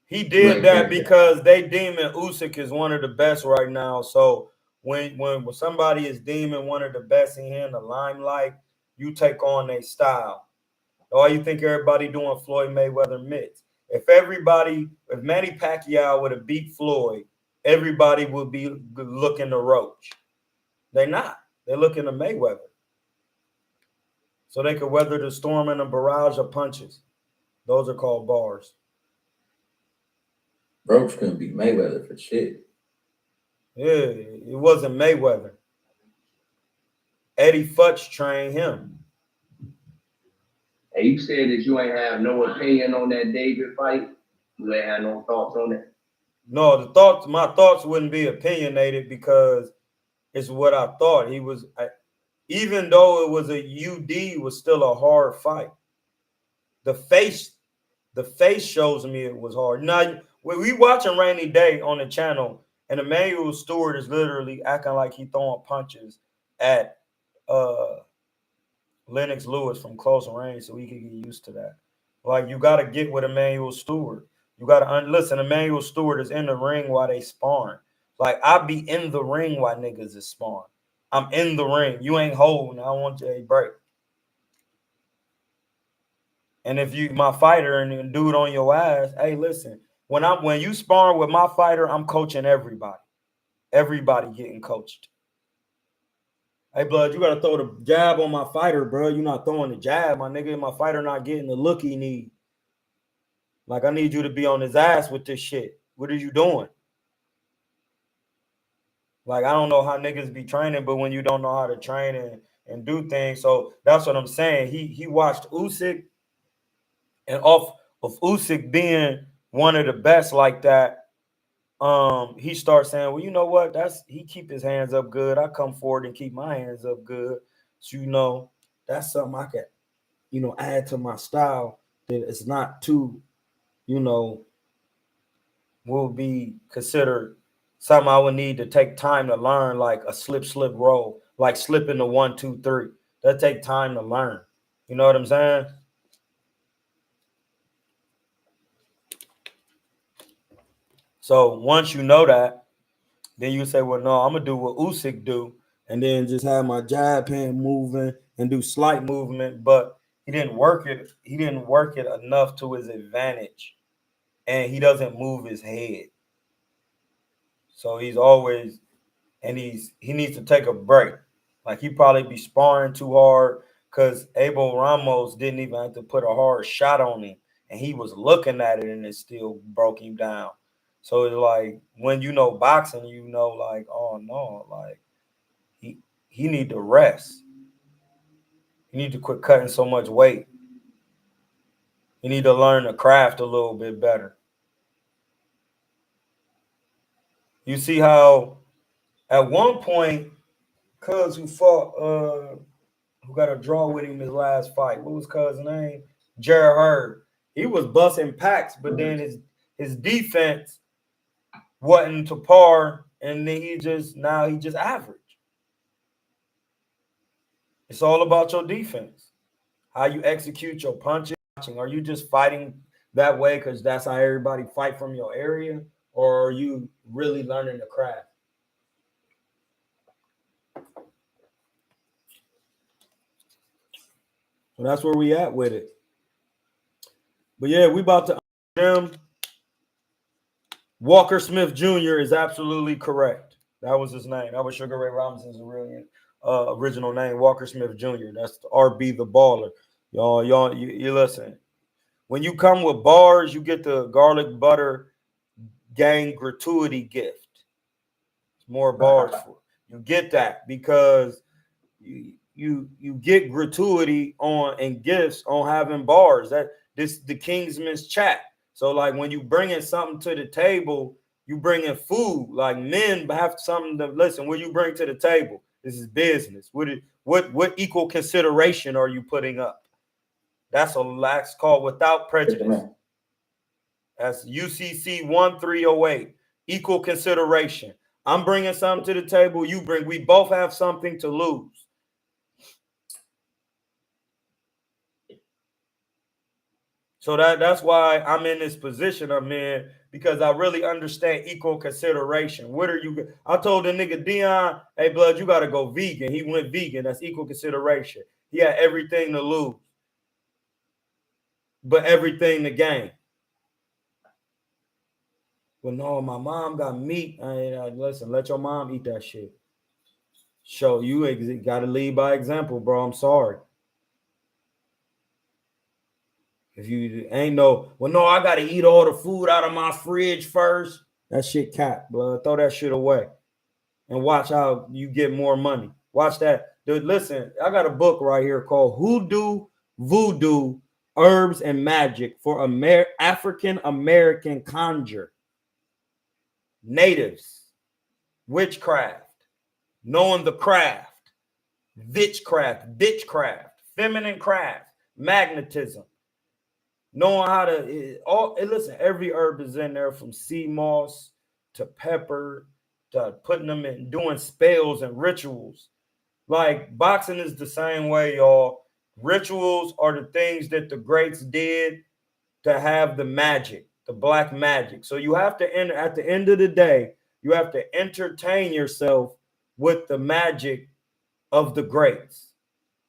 He did that because they deeming Usyk is one of the best right now. So when somebody is deeming one of the best in the limelight, you take on their style. Why you think everybody doing Floyd Mayweather mitts? If Manny Pacquiao would have beat Floyd, everybody would be looking to Roach. They're not. They're looking to Mayweather. So they could weather the storm and a barrage of punches. Those are called bars. Roach couldn't beat Mayweather for shit. Yeah, it wasn't Mayweather. Eddie Futch trained him. Hey, you said that you ain't have no opinion on that David fight. You ain't have no thoughts on it. No, my thoughts wouldn't be opinionated because it's what I thought. Even though it was a UD, it was still a hard fight. The face shows me it was hard. Now, we watching Rainy Day on the channel, and Emmanuel Stewart is literally acting like he throwing punches at Lennox Lewis from close range, so we can get used to that. Like, you got to get with Emmanuel Stewart. You got to listen. Emmanuel Stewart is in the ring while they sparring. Like, I be in the ring while niggas is sparring. I'm in the ring. You ain't holding. I want you to break. And if you my fighter and dude on your ass, hey, listen. When you sparring with my fighter, I'm coaching everybody. Everybody getting coached. Hey, blood, you gotta throw the jab on my fighter, bro. You're not throwing the jab, my nigga. My fighter not getting the look he need. Like, I need you to be on his ass with this shit. What are you doing? Like, I don't know how niggas be training, but when you don't know how to train and and do things. So that's what I'm saying. He watched Usyk, and off of Usyk being one of the best like that, he starts saying, well, you know what? He keep his hands up good. I come forward and keep my hands up good. So that's something I can, add to my style that it's not too, will be considered something I would need to take time to learn, like a slip roll, like slipping the 1, 2, 3. That take time to learn. You know what I'm saying? So once you know that, then you say, well, no, I'm gonna do what Usyk do, and then just have my jab hand moving and do slight movement. But he didn't work it. He didn't work it enough to his advantage, and he doesn't move his head. So he's always, and he needs to take a break. Like he probably be sparring too hard because Abel Ramos didn't even have to put a hard shot on him, and he was looking at it, and it still broke him down. So it's like when you know boxing, like, oh no, like he need to rest. He need to quit cutting so much weight. He need to learn the craft a little bit better. You see how at one point, Cuz who fought who got a draw with him his last fight. What was Cuz's name? Jared Hurd. He was busting packs, but then his defense wasn't to par, and then he just average. It's all about your defense. How you execute your punching. Are you just fighting that way because that's how everybody fight from your area? Or are you really learning the craft? So that's where we at with it. But yeah, we about to Jim. Walker Smith Jr. is absolutely correct. That was his name. That was Sugar Ray Robinson's original name, Walker Smith Jr. That's the RB the baller. Y'all, you listen. When you come with bars, you get the garlic butter gang gratuity gift. It's more bars for you get that because you get gratuity on and gifts on having bars. This the Kingsman's chat. So like when you bring in something to the table, you bring in food. Like men have something to listen. What you bring to the table? This is business. What equal consideration are you putting up? That's called without prejudice. That's UCC 1308. Equal consideration. I'm bringing something to the table. You bring. We both have something to lose. So that's why I'm in this position I'm in, because I really understand equal consideration. What are you? I told the nigga Dion, hey, blood, you got to go vegan. He went vegan. That's equal consideration. He had everything to lose, but everything to gain. Well, no, my mom got meat. Listen, let your mom eat that shit. Show you got to lead by example, bro. I'm sorry. If you ain't no, well, no, I got to eat all the food out of my fridge first. That shit cap, blood. Throw that shit away and watch how you get more money. Watch that. Dude, listen, I got a book right here called Hoodoo, Voodoo, Herbs and Magic for African American Conjure. Natives, witchcraft, knowing the craft, bitchcraft, feminine craft, magnetism. Knowing how to listen, every herb is in there, from sea moss to pepper to putting them in, doing spells and rituals. Like boxing is the same way, y'all. Rituals are the things that the greats did to have the magic, the black magic. So you have to enter at the end of the day, you have to entertain yourself with the magic of the greats.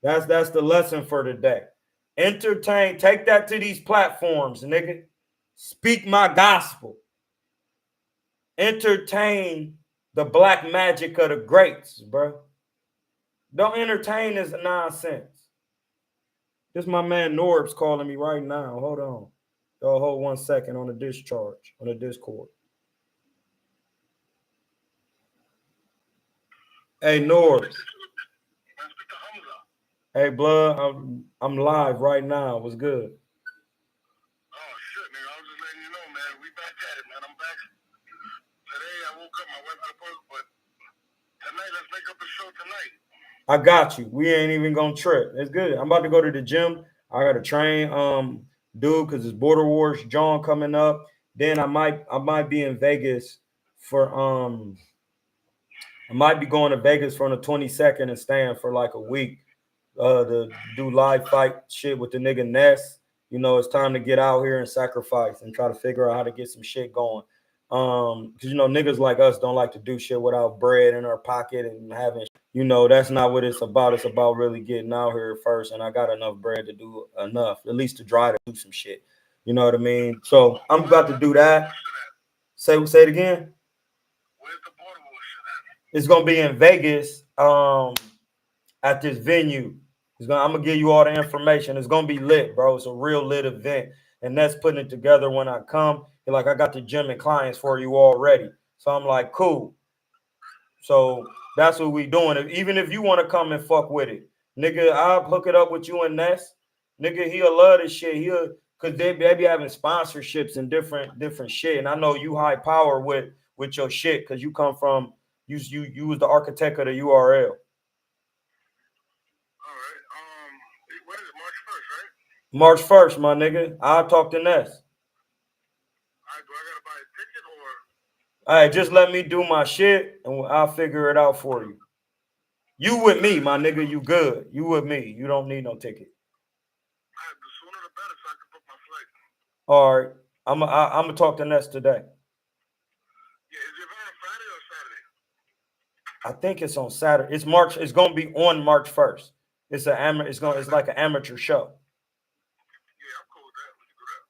That's the lesson for today. Entertain, take that to these platforms, nigga. Speak my gospel. Entertain the black magic of the greats, bro. Don't entertain this nonsense. This my man Norb's calling me right now. Hold on. Y'all hold 1 second on the discharge, on the Discord. Hey, Norbs. Hey, blood, I'm live right now. What's good? Oh shit, nigga! I was just letting you know, man. We back at it, man. I'm back. Today I woke up, my wife had to work, but tonight let's make up a show tonight. I got you. We ain't even gonna trip. It's good. I'm about to go to the gym. I gotta train dude because it's Border Wars John coming up. Then I might be in Vegas for I might be going to Vegas from the 22nd and staying for like a week to do live fight shit with the nigga Ness. You know, it's time to get out here and sacrifice and try to figure out how to get some shit going. Because you know, niggas like us don't like to do shit without bread in our pocket and having, you know, that's not what it's about. It's about really getting out here first. And I got enough bread to do enough, at least to try to do some shit. You know what I mean? So I'm about to do that. Say it again. Where's the Border Wars shit at? It's gonna be in Vegas. At this venue. I'm gonna give you all the information. It's gonna be lit, bro. It's a real lit event, and that's putting it together when I come. Like I got the gym and clients for you already, so I'm like, cool. So that's what we doing. Even if you want to come and fuck with it, nigga, I'll hook it up with you and Ness. Nigga, he'll love this shit. Cause they be having sponsorships and different shit. And I know you high power with your shit, cause you come from you was the architect of the URL. All right. What is it? March 1st, right? March 1st, my nigga. I'll talk to Ness. All right. Do I gotta buy a ticket or? All right, just let me do my shit and I'll figure it out for you. You with me, my nigga. You good. You with me. You don't need no ticket. All right. The sooner the better, so I can book my flight. All right. I'm gonna talk to Ness today. Yeah. Is it on a Friday or Saturday? I think it's on Saturday. It's gonna be on March 1st. It's like an amateur show. Yeah, I'm cool with that. We can do that.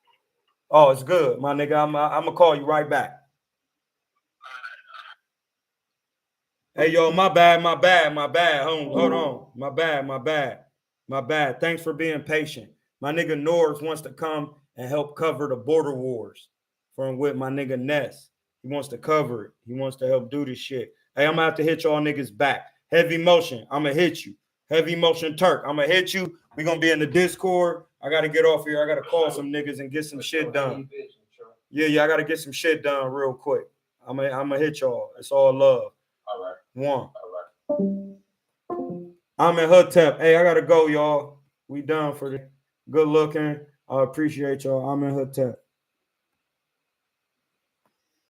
Oh, it's good, my nigga. I'm gonna call you right back. Hey, yo, my bad. Hold on. My bad. Thanks for being patient. My nigga Norris wants to come and help cover the Border Wars from with my nigga Ness. He wants to cover it. He wants to help do this shit. Hey, I'm gonna have to hit y'all niggas back. Heavy motion, I'm gonna hit you. Heavy motion Turk, I'm gonna hit you. We're gonna be in the Discord. I gotta get off here. I gotta call some niggas and get some shit done. Yeah, I gotta get some shit done real quick. I'm gonna hit y'all. It's all love. All right. One. All right. I'm in Hotep. Hey, I gotta go, y'all. We done for the good looking. I appreciate y'all. I'm in Hotep.